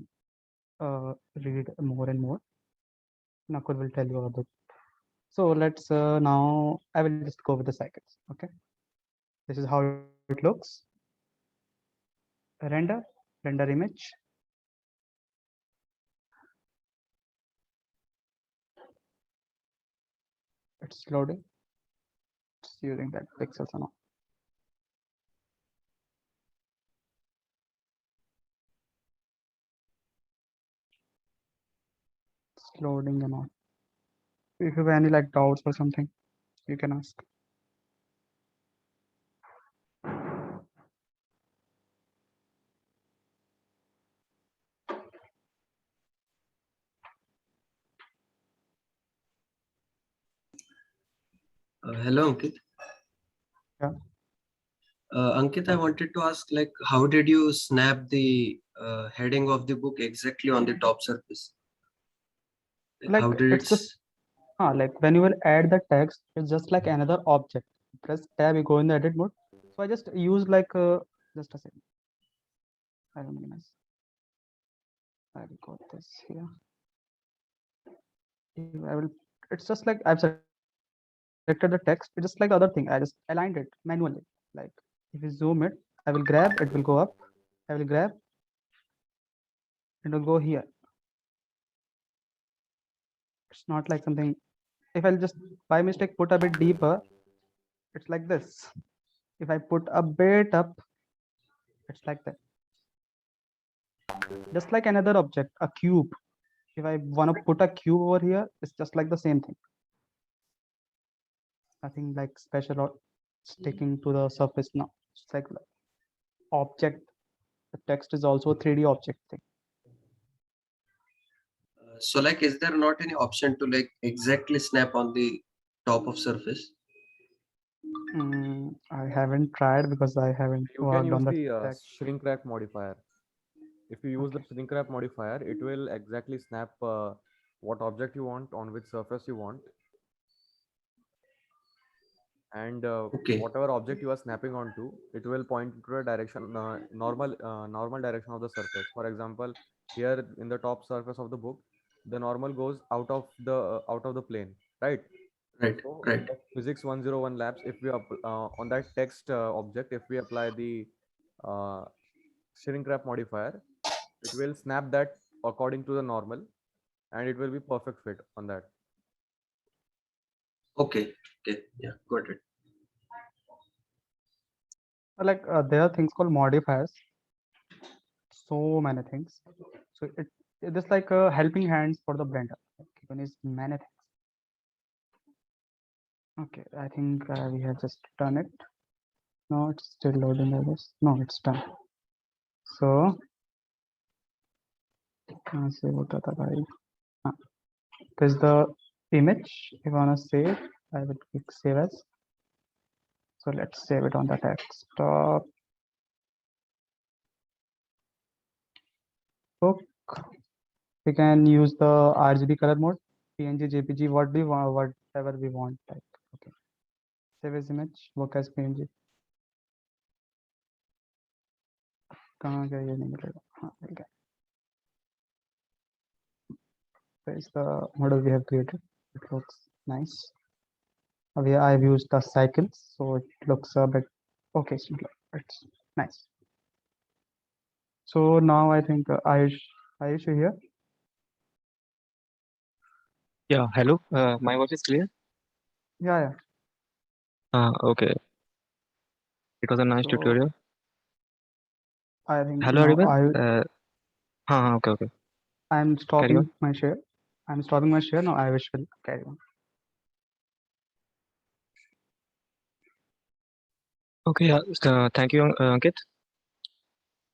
will read more and more, Nakul will tell you about it. So let's now, I will just go with the Cycles. Okay. This is how it looks. Render image. It's loading. It's using that pixels and all. It's loading and all. If you have any like doubts or something, you can ask. Hello, Ankit. Yeah. Ankit, I wanted to ask, like, how did you snap the heading of the book exactly on the top surface? Like How did it's it? just like when you will add the text, it's just like another object. Press tab, you go in the edit mode. So I just use like just a second. I will minimize. I will got this here. I will. It's just like I've selected the text. It's just like the other thing. I just aligned it manually. Like if you zoom it, I will grab. It will go up. I will grab. It will go here. It's not like something. If I'll just by mistake put a bit deeper, it's like this. If I put a bit up, it's like that. Just like another object, a cube. If I want to put a cube over here, it's just like the same thing. Nothing like special or sticking to the surface now. It's like the object. The text is also a 3D object thing. So, like, is there not any option to like exactly snap on the top of surface? I haven't tried because I haven't You can worked use on the the text. shrink wrap modifier. If you use Okay. the shrink wrap modifier, it will exactly snap what object you want on which surface you want, and Okay. whatever object you are snapping onto, it will point to a direction, normal direction of the surface. For example, here in the top surface of the book, the normal goes out of the plane, right? Right. So in Right. the physics 101 labs, if we on that text object, if we apply the uh, shrink wrap modifier, it will snap that according to the normal, and it will be perfect fit on that. Okay. Okay. Yeah. Got it. Like there are things called modifiers. So many things. So it's just like helping hands for the blender. Like you can use many things. Okay, I think we have just done it. No, it's still loading, I guess. No, it's done. So, say what other there's the image. If you wanna save, I will click save as. So let's save it on the desktop. Book. We can use the RGB color mode, PNG, JPG, what we want, whatever we want. Like, okay. Save as image, work as PNG. कहाँ गया ये नहीं मिलेगा हाँ मिल गया There's the model we have created. It looks nice. I've used the cycles, so it looks a bit okay. So it's nice. So now I think Ayush, you here? Yeah, hello. My voice is clear. Yeah. Okay. It was a nice So tutorial. I think Hello, now everyone. Okay. I'm Carry stopping on. my share. I'm stopping my share now. Ayush will carry on. Okay, yeah. Thank you, Ankit.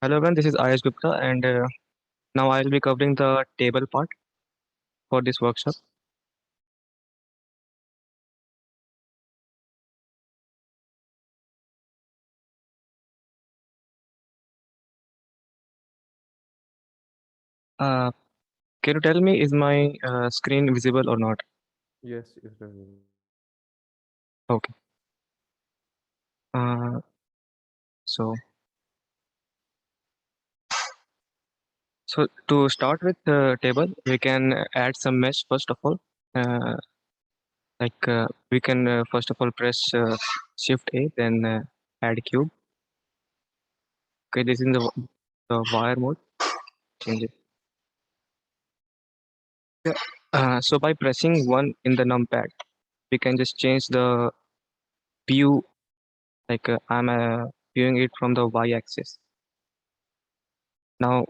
Hello, everyone. This is Ayush Gupta, and now I'll be covering the table part for this workshop. Can you tell me, is my screen visible or not? Yes, it's done. Okay. So to start with the table, we can add some mesh first of all. We can first of all press Shift A, then add cube. Okay, this is the wire mode. Change it. So by pressing 1 in the numpad, we can just change the view. Like I'm viewing it from the y-axis. Now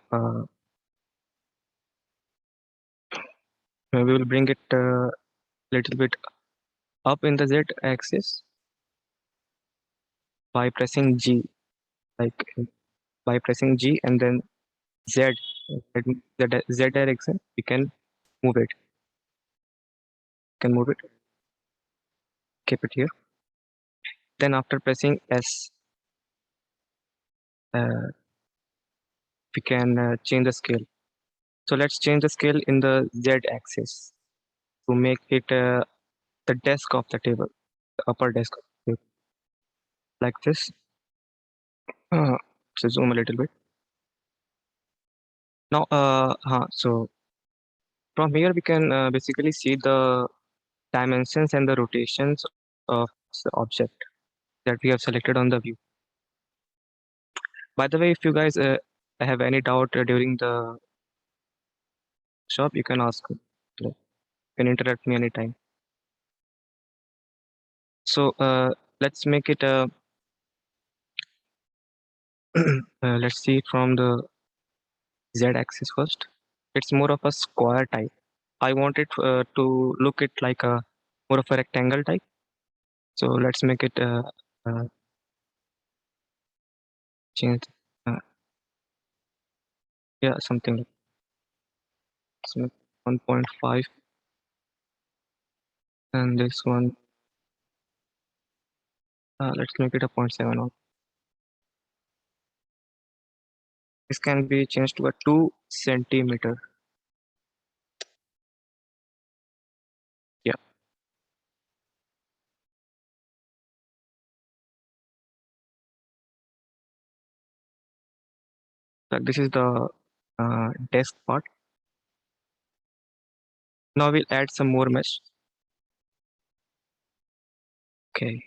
we will bring it a little bit up in the z-axis by pressing G. Like by pressing G and then Z direction, we can move it. keep it here. Then after pressing S, we can change the scale. So let's change the scale in the Z axis to make it the desk of the table, the upper desk of the table, like this. So zoom a little bit. Now, so from here we can basically see the dimensions and the rotations of the object that we have selected on the view. By the way, if you guys have any doubt during the shop, you can ask me. You can interrupt me anytime. So let's make it let's see it from the Z axis first. It's more of a square type. I want it to look it like a more of a rectangle type. So let's make it change. Yeah, something like let's make 1.5 and this one. Let's make it a 0.7 on. This can be changed to a 2 centimeter. Yeah. So this is the desk part. Now we'll add some more mesh. Okay.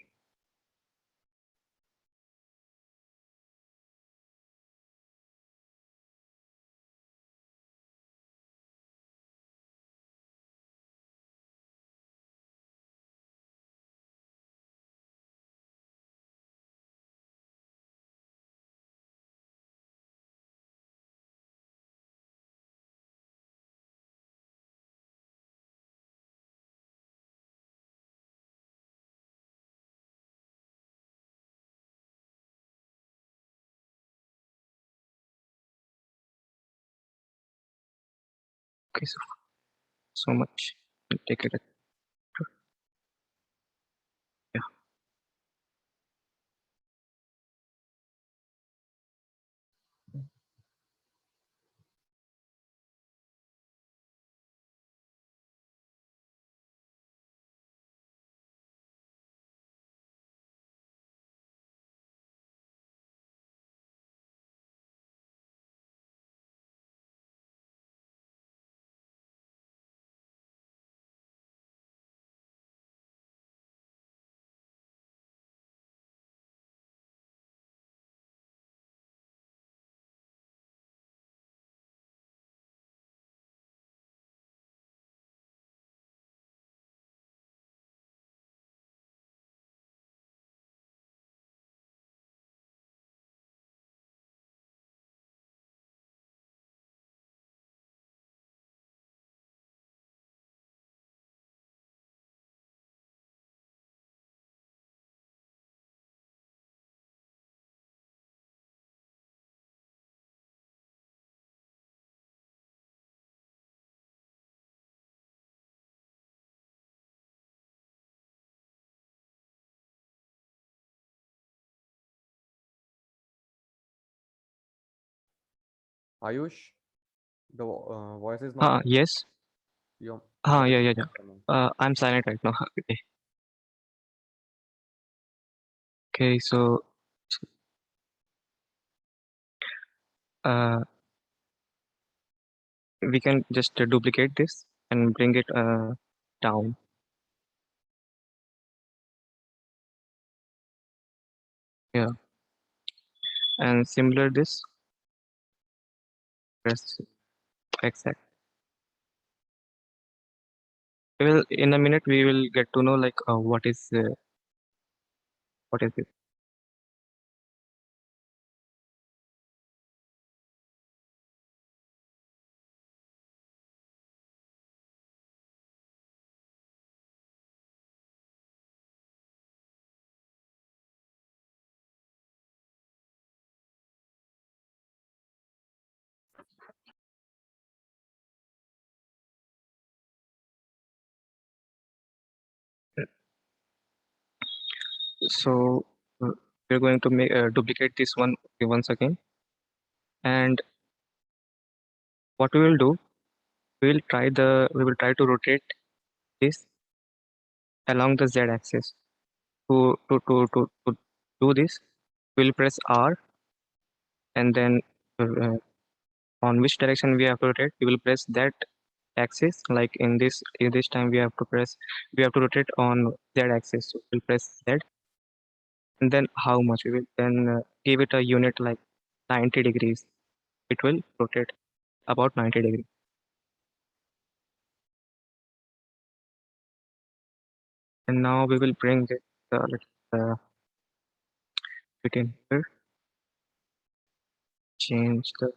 Okay. So much. Take it. Yeah. Ayush, the voice is not Yes. your Yeah, voice is yeah, not yeah. coming. I'm silent right now. Okay. Okay. So uh, we can just duplicate this and bring it down. Yeah. And similar this. Press exact. Well, in a minute we will get to know like what is it. So we're going to make duplicate this one once again. And what we will do, we will try to rotate this along the z-axis. To do this, we'll press R, and then on which direction we have to rotate, we will press that axis. Like in this time, we have to rotate on z-axis. So we'll press Z, and then how much we will then give it a unit like 90 degrees. It will rotate about 90 degrees. And now we will bring it it in here, change the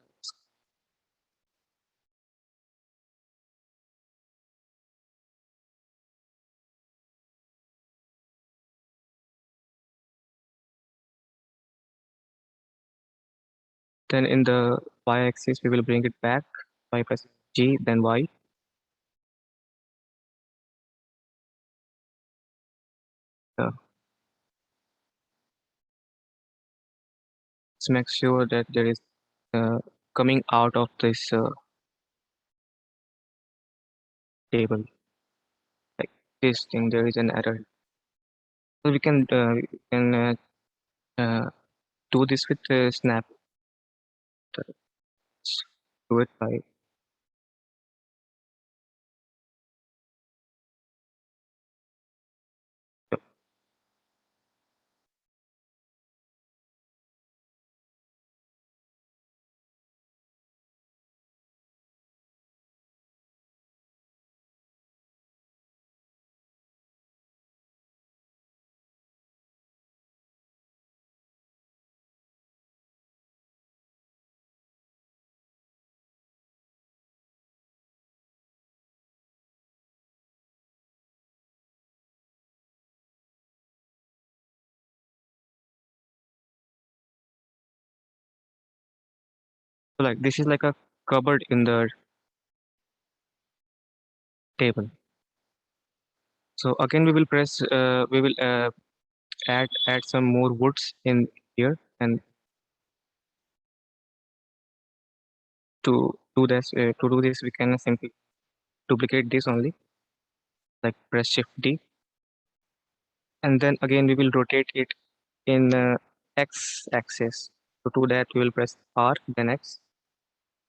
then in the y-axis we will bring it back by pressing G, then Y. Let's make sure that there is coming out of this table, like this thing, there is an error. So we can do this with snap. Let's do it by so like this is like a cupboard in the table. So again we will press we will add some more woods in here, and to do this we can simply duplicate this only, like press Shift D, and then again we will rotate it in X axis. To do that we will press R, then X,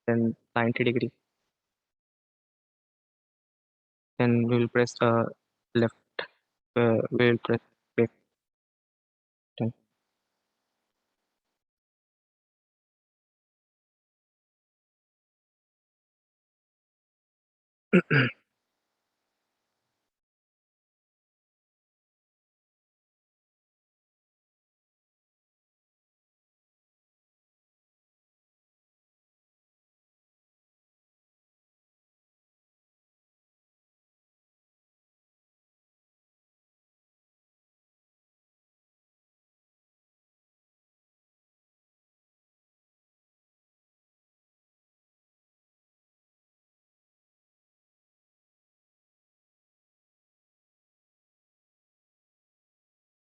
then 90 degree, then we will press left, we will press left, then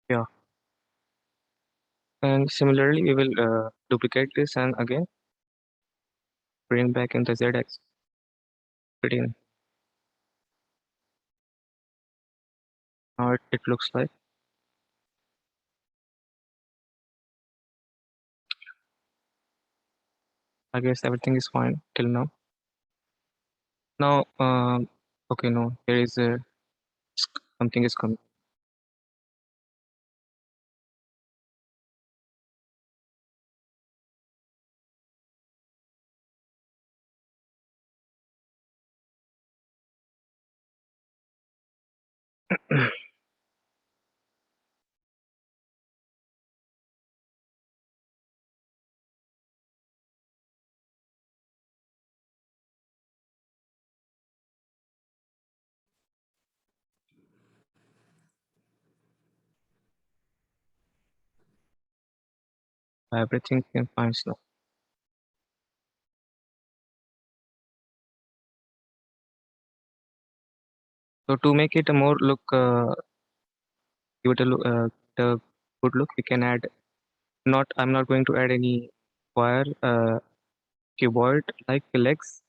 yeah. And similarly we will duplicate this and again bring back in the Z axis. Pretty nice. Now it looks like. I guess everything is fine till now. Now, okay, no, there is something is coming. Everything can fine now. So to make it a more look, give it a look, the good look. We can add I'm not going to add any wire cuboid like legs.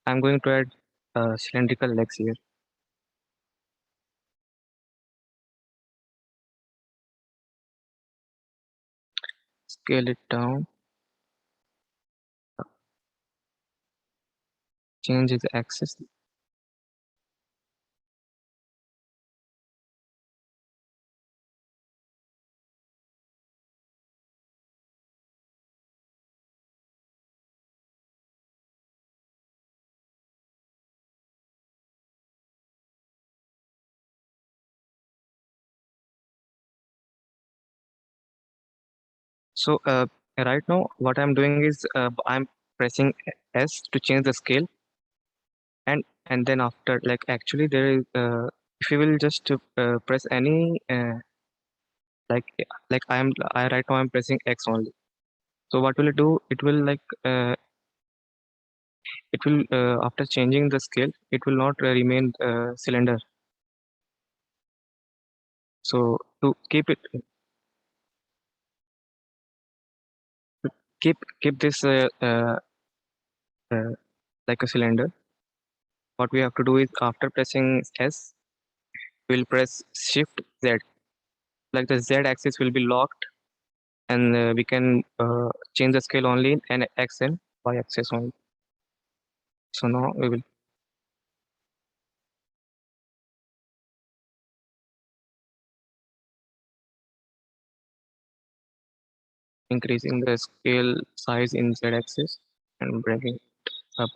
I'm going to add cylindrical legs here. Scale it down. Change its axis. So right now, what I'm doing is I'm pressing S to change the scale, and then after, like, actually there is if you will just press any like I right now I'm pressing X only. So what will it do? It will after changing the scale, it will not remain cylinder. So to keep it keep this like a cylinder, what we have to do is after pressing S, we'll press Shift Z. Like the Z axis will be locked, and we can change the scale only in an X and Y axis only. So now we will increasing the scale size in Z axis and bringing it up.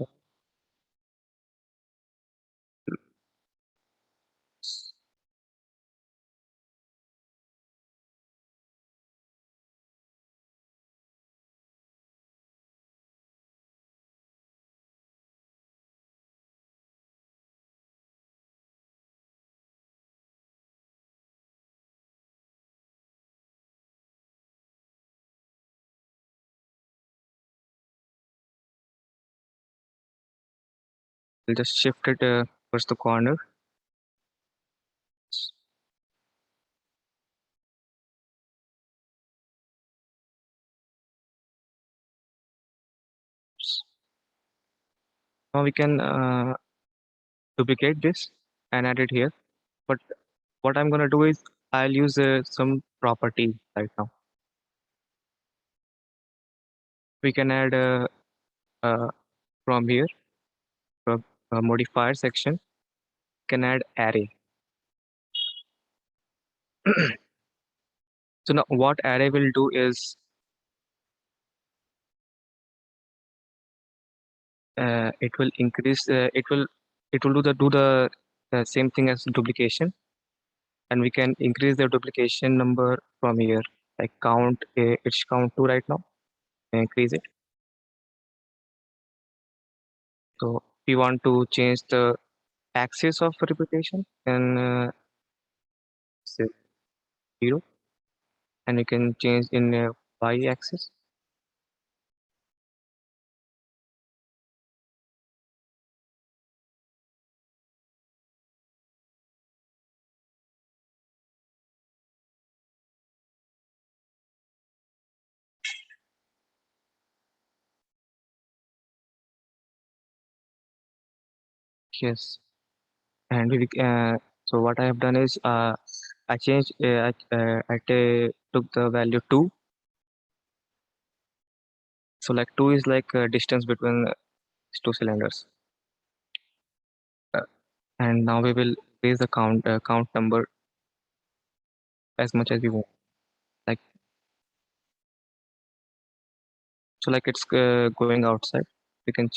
We'll just shift it towards the corner. Now we can duplicate this and add it here. But what I'm gonna do is I'll use some property right now. We can add from here, from modifier section, can add array. So now what array will do is it will increase it will do the same thing as duplication, and we can increase the duplication number from here, like count it's count 2 right now, increase it. So we want to change the axis of replication, and say 0, and you can change in y axis. Yes, and so what I have done is I changed took the value 2. So like 2 is like distance between these two cylinders, and now we will raise the count number as much as we want. Like, so like it's going outside, we can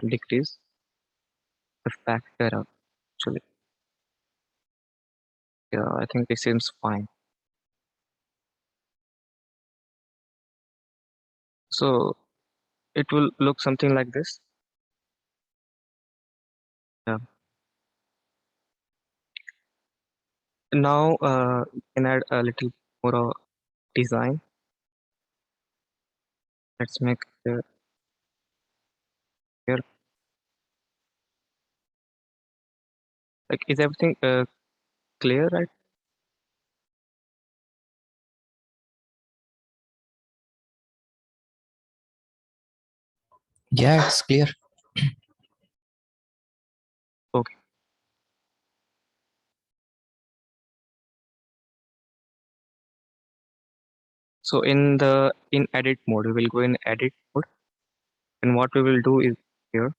decrease the factor actually. Yeah, I think this seems fine. So it will look something like this. Yeah. Now we can add a little more design. Let's make here. Like, is everything clear, right? Yeah, it's clear. Okay. So in edit mode, we will go in edit mode, and what we will do is here,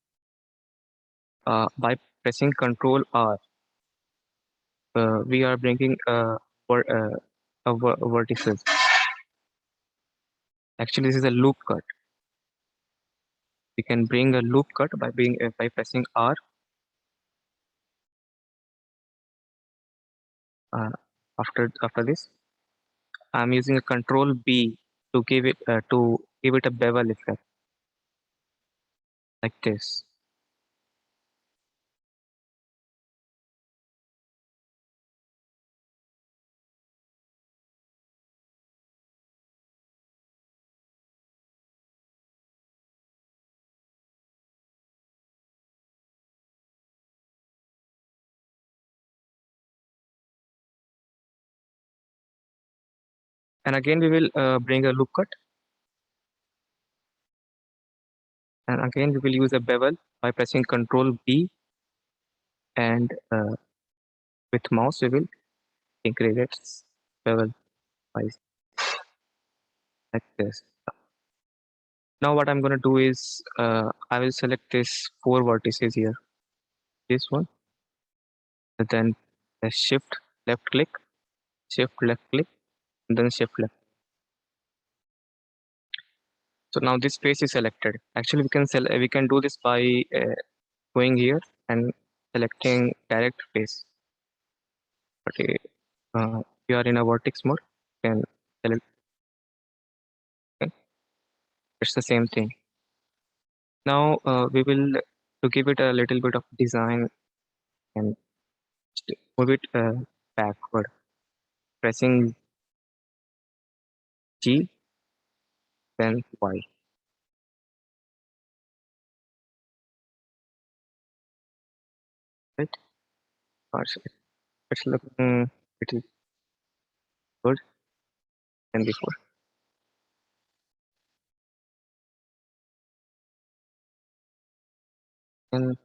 by pressing Control R, we are bringing vertices. Actually, this is a loop cut. We can bring a loop cut by pressing R. After this, I'm using a Control B to give it a bevel effect like this. And again, we will bring a loop cut. And again, we will use a bevel by pressing Control B, and with mouse we will increase its bevel size like this. Now what I'm going to do is I will select this 4 vertices here. This one, and then shift left click, and then shift left. So now this face is selected. Actually, we can do this by going here and selecting direct face. But we are in a vertex mode. You can select. Okay. It's the same thing. Now we will, to give it a little bit of design, and move it backward, pressing G, then Y. Right? It's looking pretty good than before. And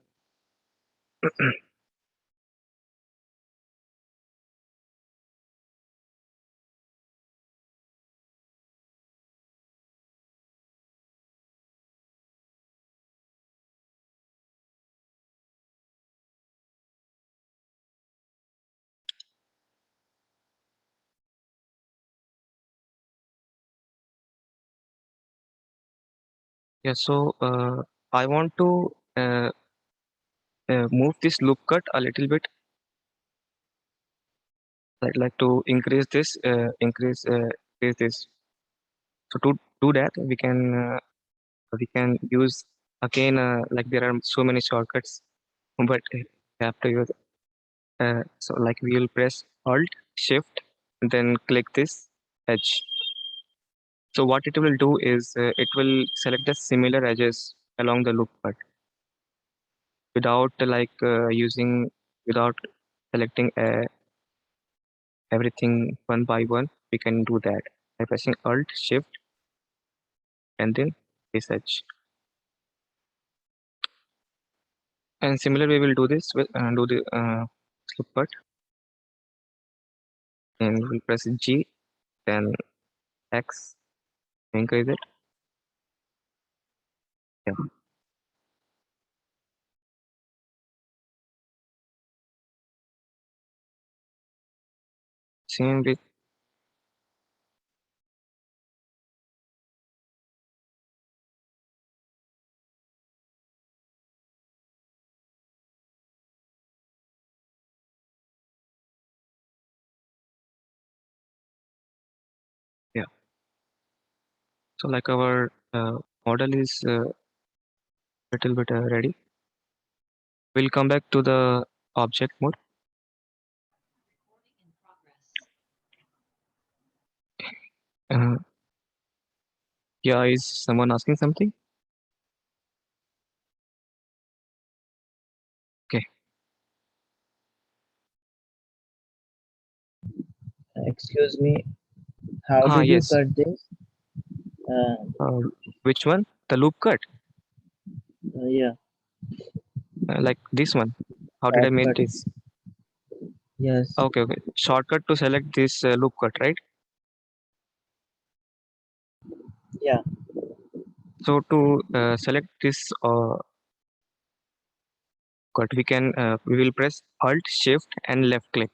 yeah, so I want to move this loop cut a little bit. I'd like to increase this, increase this. So to do that, we can use again, like there are so many shortcuts, but we have to use. So like we will press Alt Shift and then click this edge. So what it will do is it will select the similar edges along the loop cut without without selecting everything one by one. We can do that by pressing Alt Shift and then this edge. And similarly, we will do this with do the loop cut, and we'll press G, then X, increase it. Yeah. Same with yeah. So like our model is little bit ready. We'll come back to the object mode. Yeah, is someone asking something? Okay. Excuse me, how did you Yes. cut this? Which one? The loop cut? Yeah. Like this one. How did I make Shortcut. this? Yes. Okay, okay. Shortcut to select this loop cut, right? Yeah. So to select this cut, we will press Alt, Shift, and left click.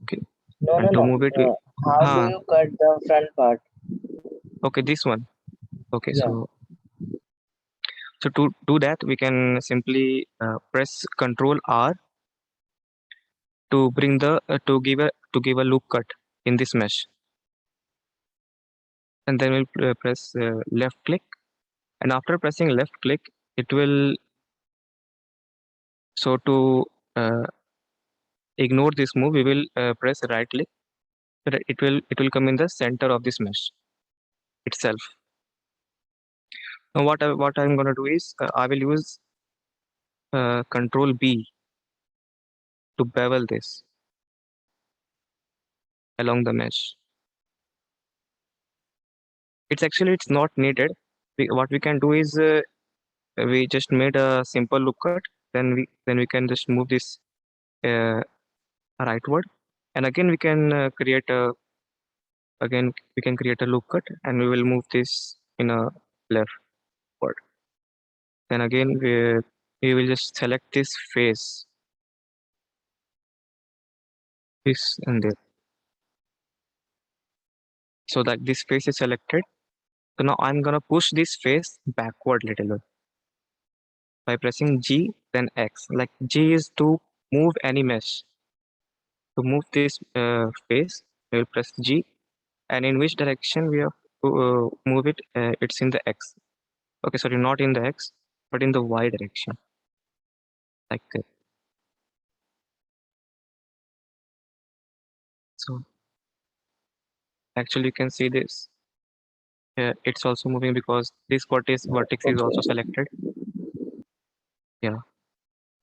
Okay. No, no, And to no. move it, How do you cut the front part? okay, this one. Okay, Yeah. so to do that, we can simply press Control R to bring the to give a loop cut in this mesh, and then we'll press left click, and after pressing left click, it will to ignore this move, we will press right click. It will come in the center of this mesh itself. Now what I'm gonna do is I will use Control B to bevel this along the mesh. It's not needed. What we can do is we just made a simple loop cut. Then we can just move this uh, rightward, and again we can create a loop cut, and we will move this in a leftward. Then again we will just select this face, this and this, so that this face is selected. So now I'm gonna push this face backward little bit by pressing G then X. Like G is to move any mesh. To move this face, we will press G, and in which direction we have to move it? It's in the X. Okay, sorry, not in the X, but in the Y direction, like this. So actually, you can see this. It's also moving because this vertex is also selected. Yeah,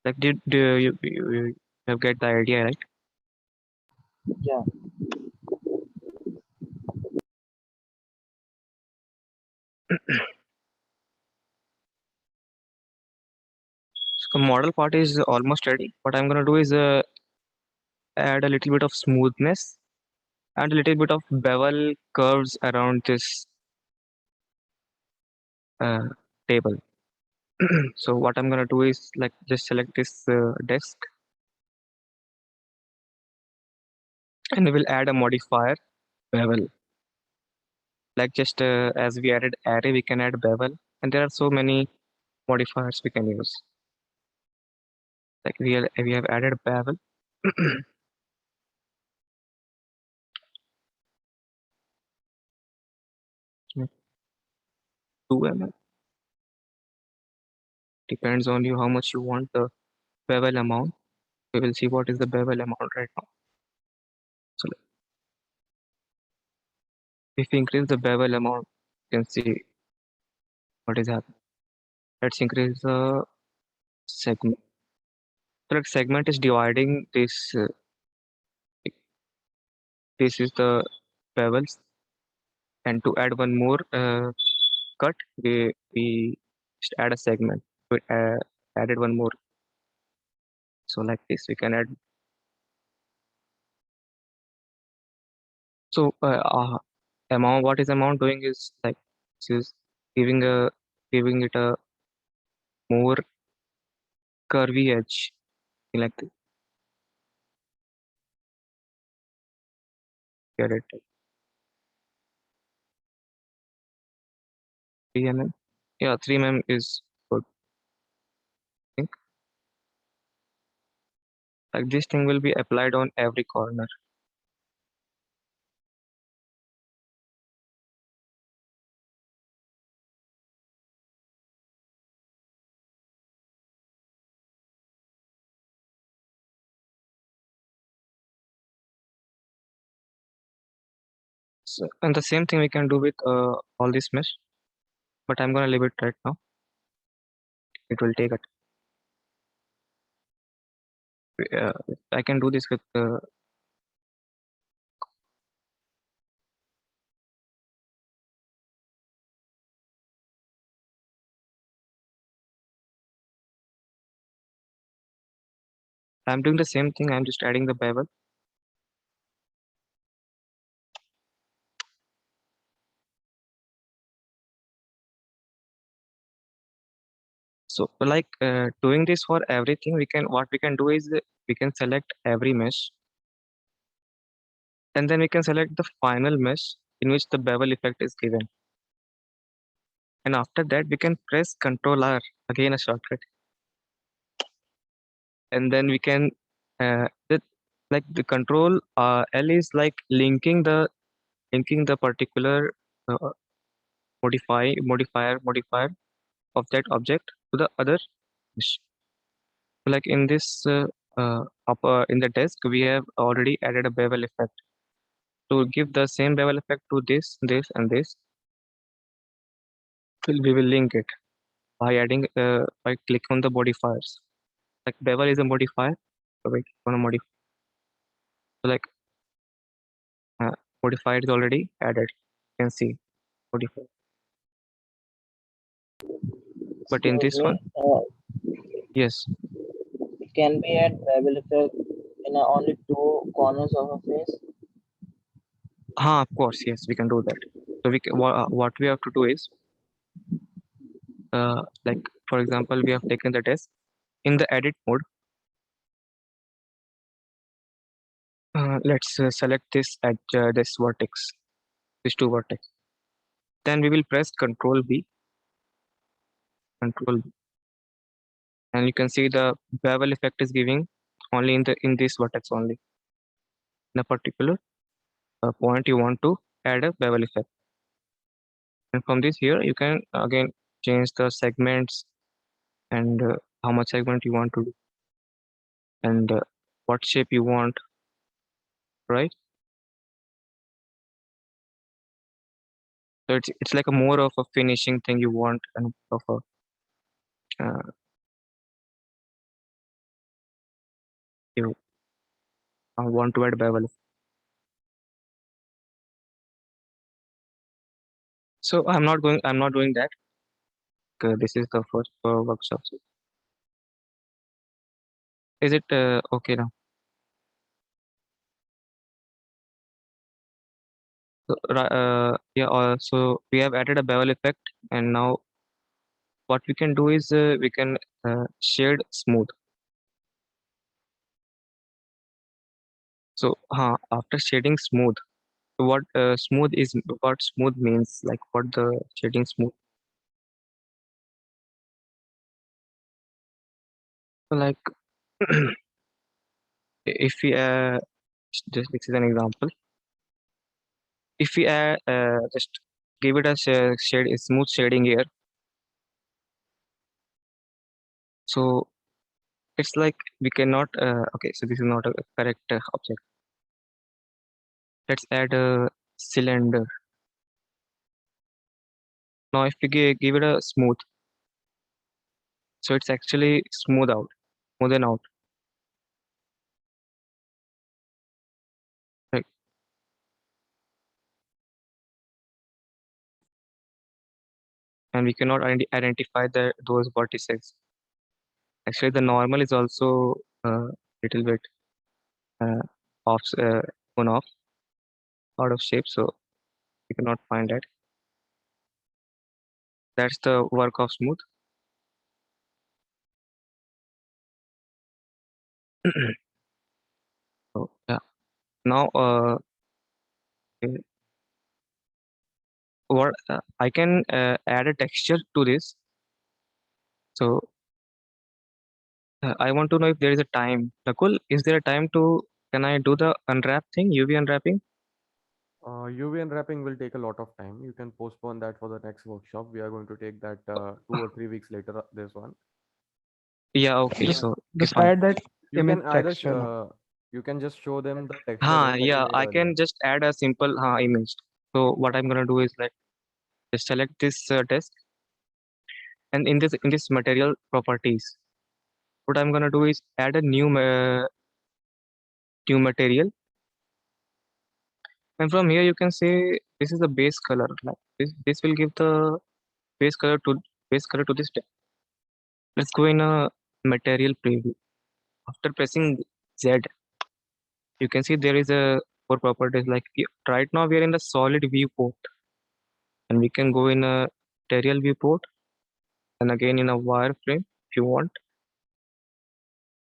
like you have get the idea, right? Yeah. So model part is almost ready. What I'm gonna do is add a little bit of smoothness and a little bit of bevel curves around this uh, table. So what I'm gonna do is like just select this desk, and we will add a modifier bevel. Like just as we added array, we can add bevel, and there are so many modifiers we can use. Like we have added bevel. 2 mm. Depends on you how much you want the bevel amount. We will see what is the bevel amount right now. So if we increase the bevel amount, you can see what is happening. Let's increase the segment. So like segment is dividing this. This is the bevels, and to add one more cut, we just add a segment. We added one more. So like this, we can add. So amount, what is amount doing is like this is giving it a more curvy edge, like this. Get it? 3 mm. Yeah, 3 mm is good. I think like this thing will be applied on every corner. So, and the same thing we can do with all this mesh, but I'm gonna leave it right now. It will take it. I can do this with I'm doing the same thing. I'm just adding the bevel. So like doing this for everything, what we can do is we can select every mesh, and then we can select the final mesh in which the bevel effect is given. And after that, we can press Ctrl R, again a shortcut, and then we can like the Control L is like linking the particular uh, modifier of that object to the other mesh. Like in this in the desk, we have already added a bevel effect. To give the same bevel effect to this, and this, we will link it by adding by clicking on the modifiers. Like bevel is a modifier, so we click on a modifier. So like modifier is already added. You can see modifier. But in Excuse this one, me, yes, can we add bevel effect in only two corners of a face? of course, yes, we can do that. So what we have to do is, like for example, we have taken the desk in the edit mode. Let's select this at this vertex, these two vertex. Then we will press Control B, Control B, and you can see the bevel effect is giving only in this vertex only. In a particular point, you want to add a bevel effect, and from this here you can again change the segments and how much segment you want to do, and what shape you want, right? So it's like a more of a finishing thing you want, and of a you want to add bevel. So I'm not doing that. This is the first workshop. Is it okay now? So, yeah. So we have added a bevel effect, and now what we can do is we can shade smooth. So after shading smooth, what smooth means, like what the shading smooth. So like if we just this is an example. If we just give it a shade, a smooth shading here, so it's like we cannot. Okay, so this is not a correct object. Let's add a cylinder. Now if we give it a smooth, so it's actually smoothen out. Right? And we cannot identify those vertices. Actually, the normal is also little bit uh, off, on off, out of shape, so we cannot find that. That's the work of smooth. So yeah. Now okay, what I can add a texture to this. So I want to know if there is a time. Nakul, is there a time to? Can I do the unwrap thing, UV unwrapping? UV unwrapping will take a lot of time. You can postpone that for the next workshop. We are going to take that 2 or 3 weeks later. This one. Yeah. Okay. Just So okay, just fine. add that You image can either texture now. you can just show them the texture that you Yeah. made I earlier. can just add a simple image. So what I'm gonna do is like just select this desk, and in this material properties, what I'm gonna do is add a new material, and from here you can say this is the base color. Like this will give the base color to base color to this desk. Let's go in a material preview. after pressing Z, you can see there is a four properties. Like right now we are in the solid viewport, and we can go in a material viewport, and again in a wireframe if you want,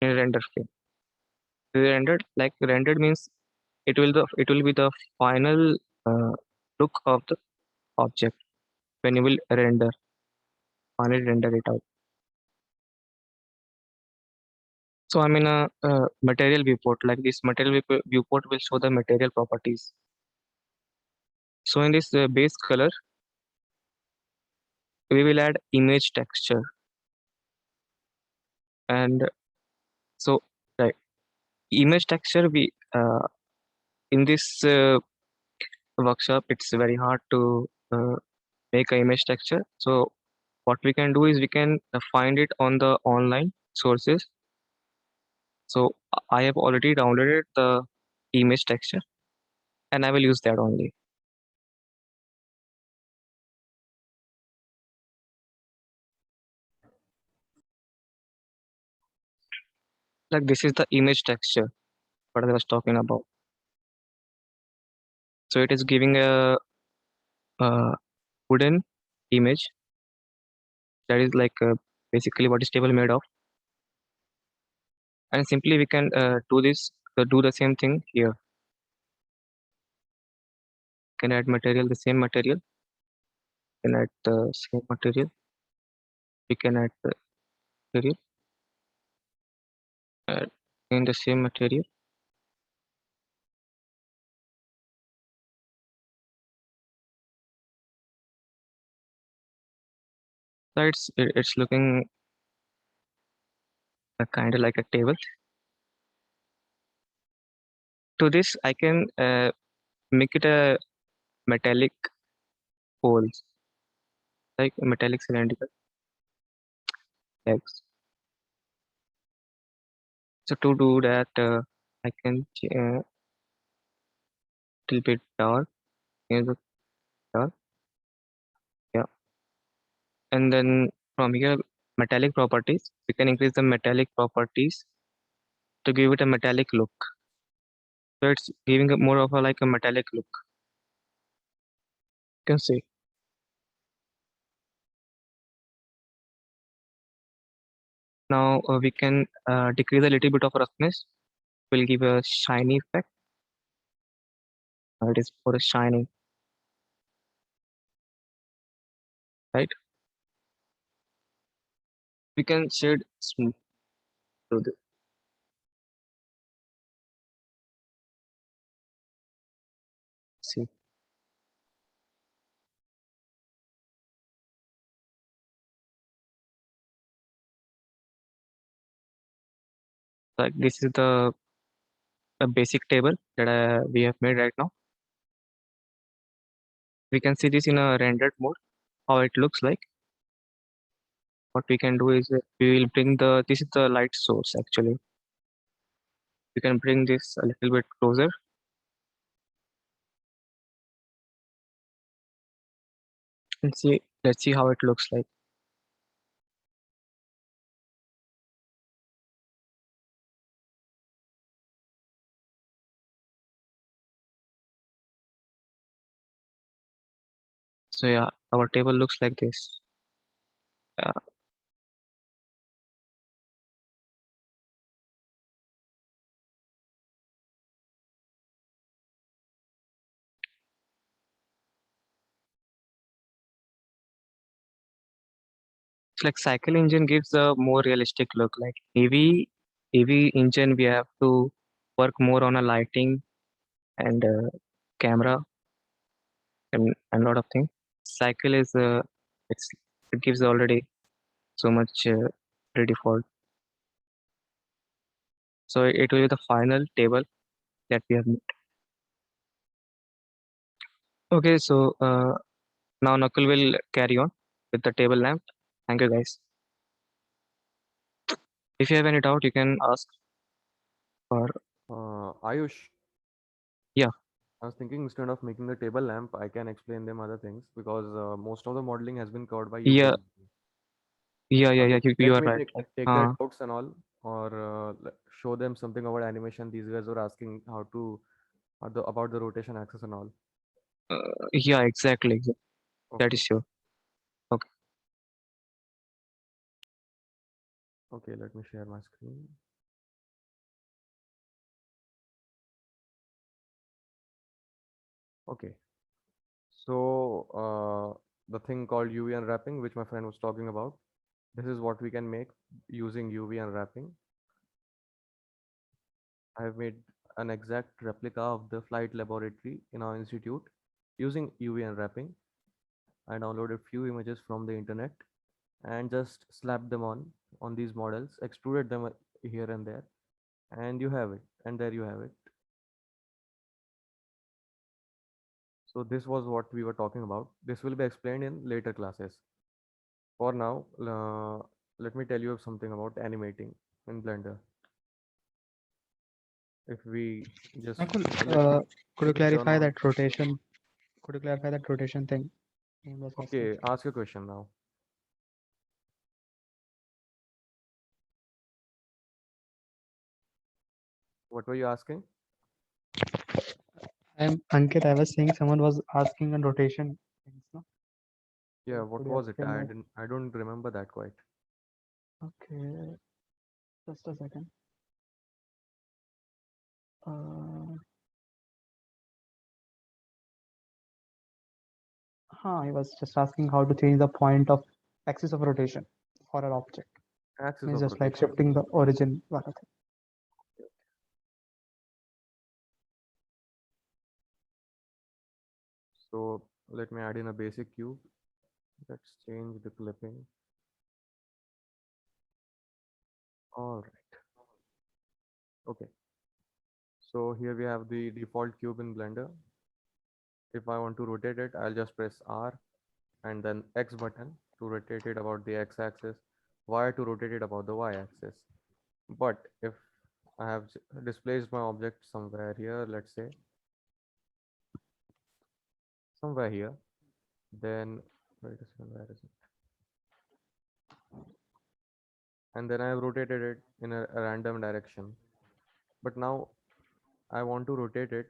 in a render frame. Rendered, like rendered means it will be the final look of the object when you will finally render it out. So I'm in a material viewport. Like this material viewport will show the material properties. So in this base color, we will add image texture, and so right, image texture we in this workshop it's very hard to make a image texture. So what we can do is we can find it on the online sources. So I have already downloaded the image texture, and I will use that only. Like this is the image texture what I was talking about. So it is giving a wooden image that is like basically what is table made of, and simply we can do the same thing here. Can add material, the same material, can add the same material, we can add the material, add in the same material. So it's looking kind of like a table. To this I can make it a metallic holes, like a metallic cylindrical eggs. So to do that I can little bit dark, here's the dark, yeah, and then from here metallic properties, we can increase the metallic properties to give it a metallic look. So it's giving more of a like a metallic look. You can see. Now we can decrease a little bit of roughness. We'll give a shiny effect. It is for a shining, right? We can shade smooth through this. See. Like this is the a basic table that we have made right now. We can see this in a rendered mode, how it looks like. What we can do is we will bring this is the light source actually. We can bring this a little bit closer. And see, let's see how it looks like. So yeah, our table looks like this. It's like cycle engine gives a more realistic look. Like EV engine, we have to work more on a lighting and camera and a lot of things. Cycle is it gives already so much default. So it will be the final table that we have made. Okay, so now Nakul will carry on with the table lamp. Thank you guys. If you have any doubt, you can ask. Or Ayush. Yeah. I was thinking instead of making the table lamp, I can explain them other things because most of the modeling has been covered by you. yeah, guys. yeah. You Let are me right. take that doubts and all. or show them something about animation. These guys were asking how to about the rotation axis and all. Yeah, exactly. That Okay. is sure. Okay. Okay, let me share my screen. Okay. So the thing called UV unwrapping, which my friend was talking about, this is what we can make using UV unwrapping. I have made an exact replica of the flight laboratory in our institute using UV unwrapping. I downloaded few images from the internet and just slapped them on these models, extruded them here and there, and you have it. And there you have it. So this was what we were talking about. This will be explained in later classes. For now, let me tell you something about animating in Blender. If we just Nakul, let me could you let me turn clarify on. that rotation? Could you clarify that rotation thing? I was asking. Okay, ask a question now. What were you asking? I'm Ankit. I was saying someone was asking on rotation things, no? Yeah, So what could you was it? explain that? I don't remember that quite. Okay, just a second. I was just asking how to change the point of axis of rotation for an object. Axis Means of just like rotation. shifting the origin. Wala thing. So let me add in a basic cube. Let's change the clipping. All right. Okay. So here we have the default cube in Blender. If I want to rotate it, I'll just press R and then X button to rotate it about the X axis, Y to rotate it about the Y axis. But if I have displaced my object somewhere here, let's say somewhere here, then wait a second, where is it? And then I have rotated it in a random direction. But now I want to rotate it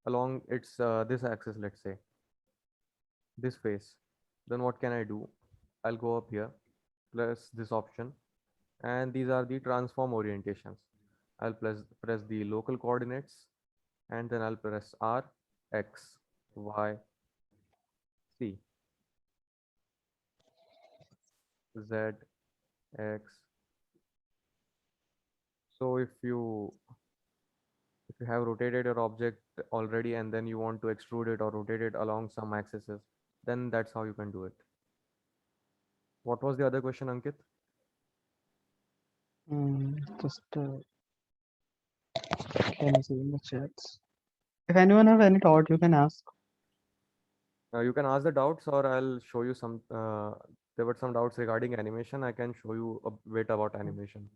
along its this axis, let's say this face. Then what can I do? I'll go up here, plus this option, and these are the transform orientations. I'll press the local coordinates, and then I'll press R, X, Y, C, Z, X. So if you have rotated your object already and then you want to extrude it or rotate it along some axes, then that's how you can do it. What was the other question, Ankit? Just can you see in the chats? If anyone have any thought, you can ask. You can ask the doubts, or I'll show you some. There were some doubts regarding animation. I can show you a bit about animation.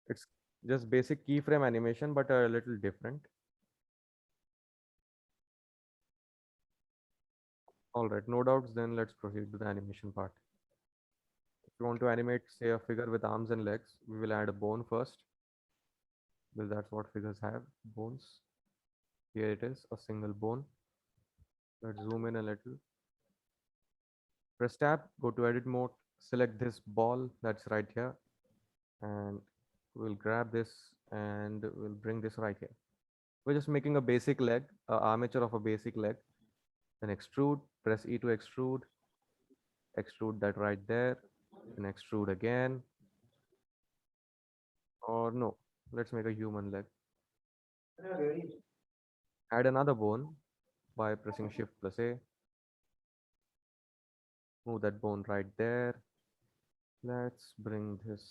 It's just basic keyframe animation, but a little different. All right, no doubts. Then let's proceed to the animation part. If you want to animate, say, a figure with arms and legs, we will add a bone first, because that's what figures have, bones. Here it is, a single bone. Let's zoom in a little. Press tab, go to edit mode, select this ball that's right here, and we'll grab this and we'll bring this right here. We're just making a basic leg, armature of a basic leg. Then extrude, press E to extrude, extrude that right there, then extrude again. Or no, let's make a human leg. Add another bone by pressing Shift plus A. Move that bone right there. Let's bring this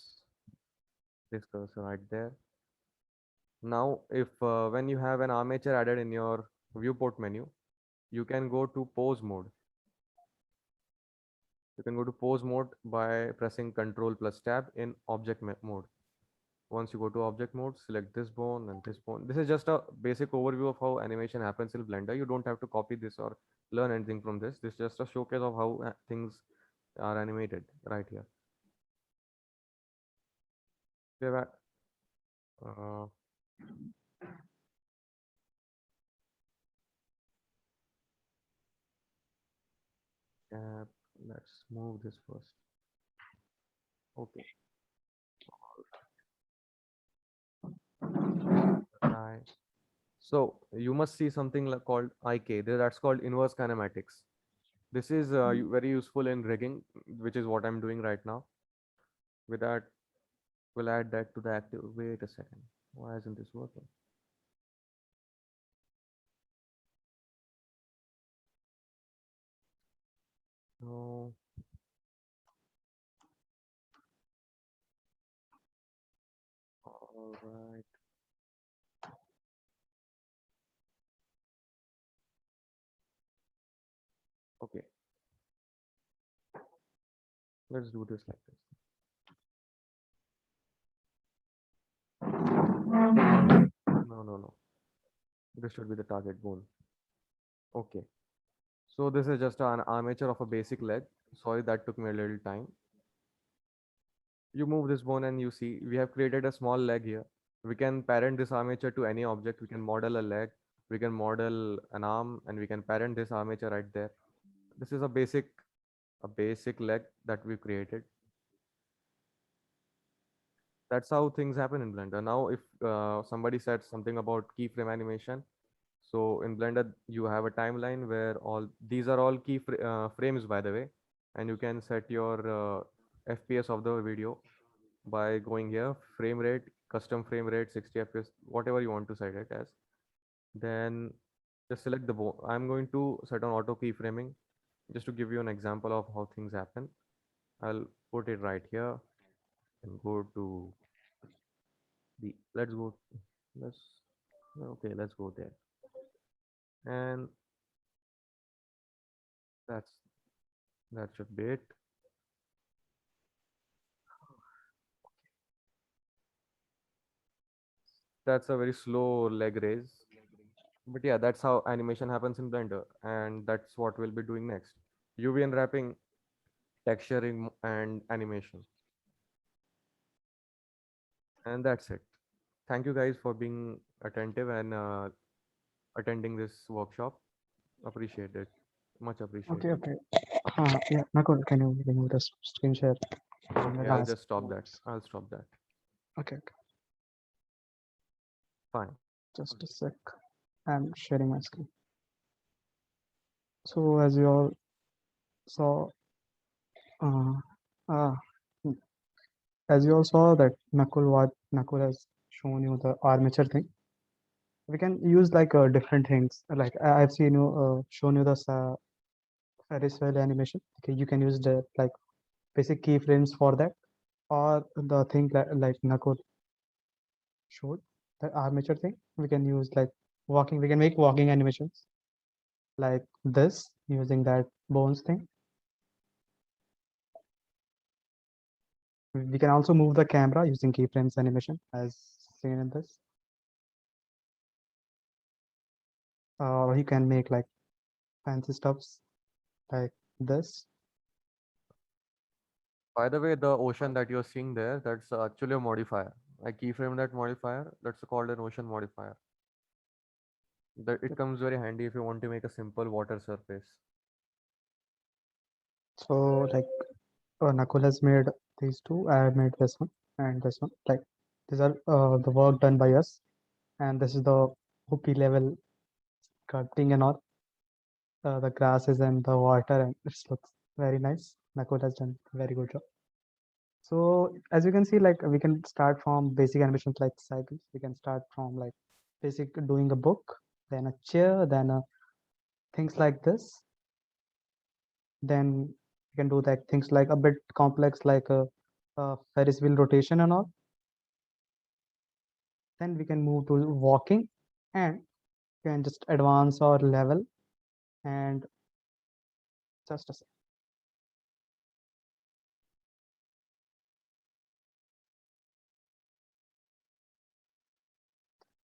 cursor right there. Now, if when you have an armature added in your viewport menu, you can go to pose mode. You can go to pose mode by pressing Control plus Tab in object mode. Once you go to object mode, select this bone and this bone. This is just a basic overview of how animation happens in Blender. You don't have to copy this or learn anything from this. This is just a showcase of how things are animated right here. We have uh, cap. Let's move this first. Okay. Right. So you must see something called IK. That's called inverse kinematics. This is very useful in rigging, which is what I'm doing right now. With that, we'll add that to the active. Wait a second. Why isn't this working? No. All right. Okay. Let's do this like this. No, no, no. This should be the target bone. Okay. So this is just an armature of a basic leg. Sorry, that took me a little time. You move this bone and you see we have created a small leg here. We can parent this armature to any object. We can model a leg, we can model an arm, and we can parent this armature right there. This is a basic leg that we created. That's how things happen in Blender. Now, if somebody said something about keyframe animation, so in Blender you have a timeline where all these are all frames, by the way, and you can set your FPS of the video by going here, frame rate, custom frame rate, 60 fps, whatever you want to set it as. Then just select the bone. I'm going to set on auto keyframing just to give you an example of how things happen. I'll put it right here and go to the let's okay, let's go there. And that's that should be it. That's a very slow leg raise. But yeah, that's how animation happens in Blender, and that's what we'll be doing next. UV unwrapping, texturing, and animation. And that's it. Thank you guys for being attentive and attending this workshop. Appreciate it. Much appreciated. Okay. Yeah, Nakul, can you remove the screen share? on the Okay, I'll last just stop that. notes? I'll stop that. Okay, Fine. just a sec. I'm sharing my screen. So as you all saw, uh, uh, hmm, as you all saw that what Nakul has shown you the armature thing. We can use like different things. Like I've seen you shown you the Ferris wheel animation. Okay, you can use the like basic keyframes for that, or the thing like Nakul showed, the armature thing. We can use like walking. We can make walking animations like this using that bones thing. We can also move the camera using keyframes animation as seen in this. Or you can make like fancy stuffs like this. By the way, the ocean that you're seeing there, that's actually a modifier. I keyframe that modifier. That's called an ocean modifier. It comes very handy if you want to make a simple water surface. So like Nakul has made these two. I have made this one and this one. Like these are the work done by us, and this is the OP level sculpting and all. The grasses and the water, and it looks very nice. Nakul has done a very good job. So as you can see, like we can start from basic animations like cycles. We can start from like basic doing a book, then a chair, then things like this. Then we can do that things like a bit complex like a Ferris wheel rotation and all. Then we can move to walking and can just advance our level and just a sec.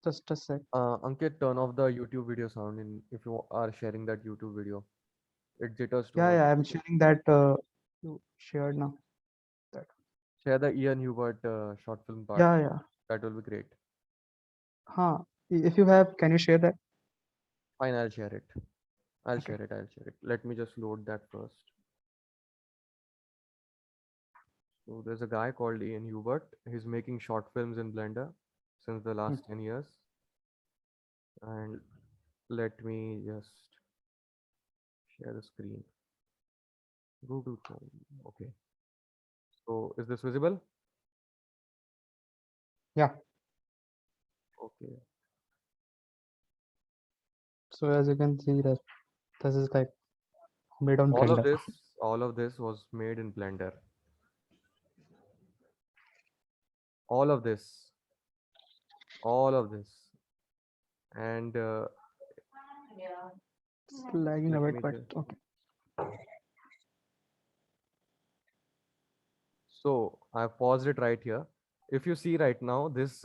Just a sec. Ankit, turn off the YouTube video sound in if you are sharing that YouTube video. It jitters too Yeah, much. I'm sharing that you shared now. That Share the Ian Hubert short film part. Yeah, yeah. That will be great. Huh. If you have, can you share that? Fine, I'll share it. I'll Okay. share it. I'll share it. Let me just load that first. So there's a guy called Ian Hubert. He's making short films in Blender since the last 10 years. And let me just share the screen. Google Chrome. Okay. So is this visible? Yeah. Okay. So as you can see that this is like made on All Blender. of this was made in Blender. All of this. All of this. And It's lagging a let bit, me but just. okay. So I've paused it right here. If you see right now, there's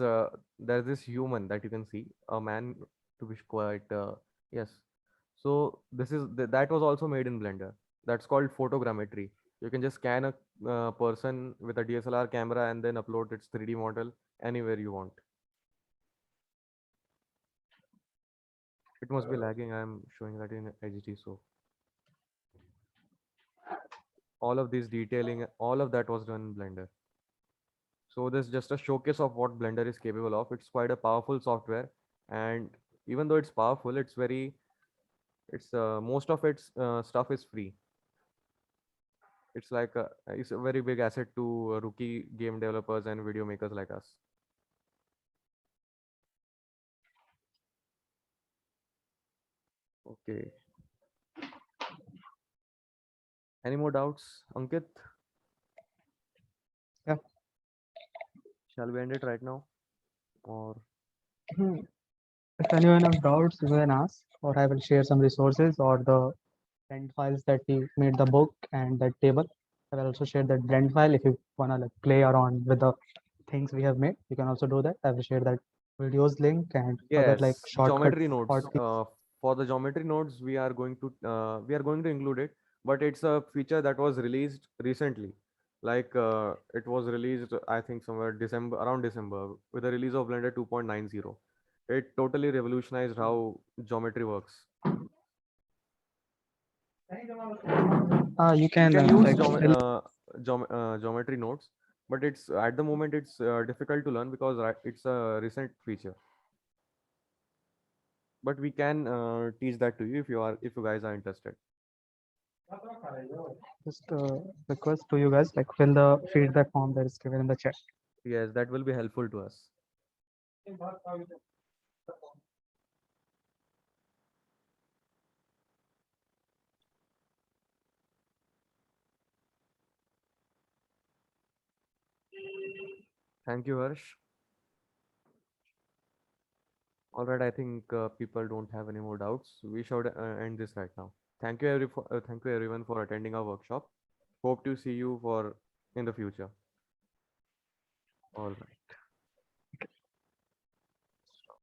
this human that you can see, a man to be quite yes. So that was also made in Blender. That's called photogrammetry. You can just scan a person with a DSLR camera and then upload its 3D model anywhere you want. It must be lagging. I'm showing that in HD. So all of this detailing, all of that was done in Blender. So this is just a showcase of what Blender is capable of. It's quite a powerful software, and even though it's powerful, it's most of its stuff is free. It's a very big asset to rookie game developers and video makers like us. Okay. Any more doubts, Ankit? Yeah. Shall we end it right now, or Hmm. If anyone have doubts, you can ask, or I will share some resources or the blend files that we made the book and that table. I will also share that blend file if you wanna like play around with the things we have made. You can also do that. I will share that videos link and other like yes, shortcut geometry nodes. hotkeys. For the geometry nodes, we are going to include it, but it's a feature that was released recently. It was released, I think, somewhere around December, with the release of Blender 2.90. It totally revolutionized how geometry works. You You can can use like geometry nodes, but it's at the moment it's difficult to learn because it's a recent feature. But we can teach that to you if you guys are interested. just request to you guys like fill the feedback form that is given in the chat. Yes, that will be helpful to us. Thank you, Harsh. All right, I think people don't have any more doubts. We should end this right now. Thank you everyone for attending our workshop. Hope to see you for in the future. All right.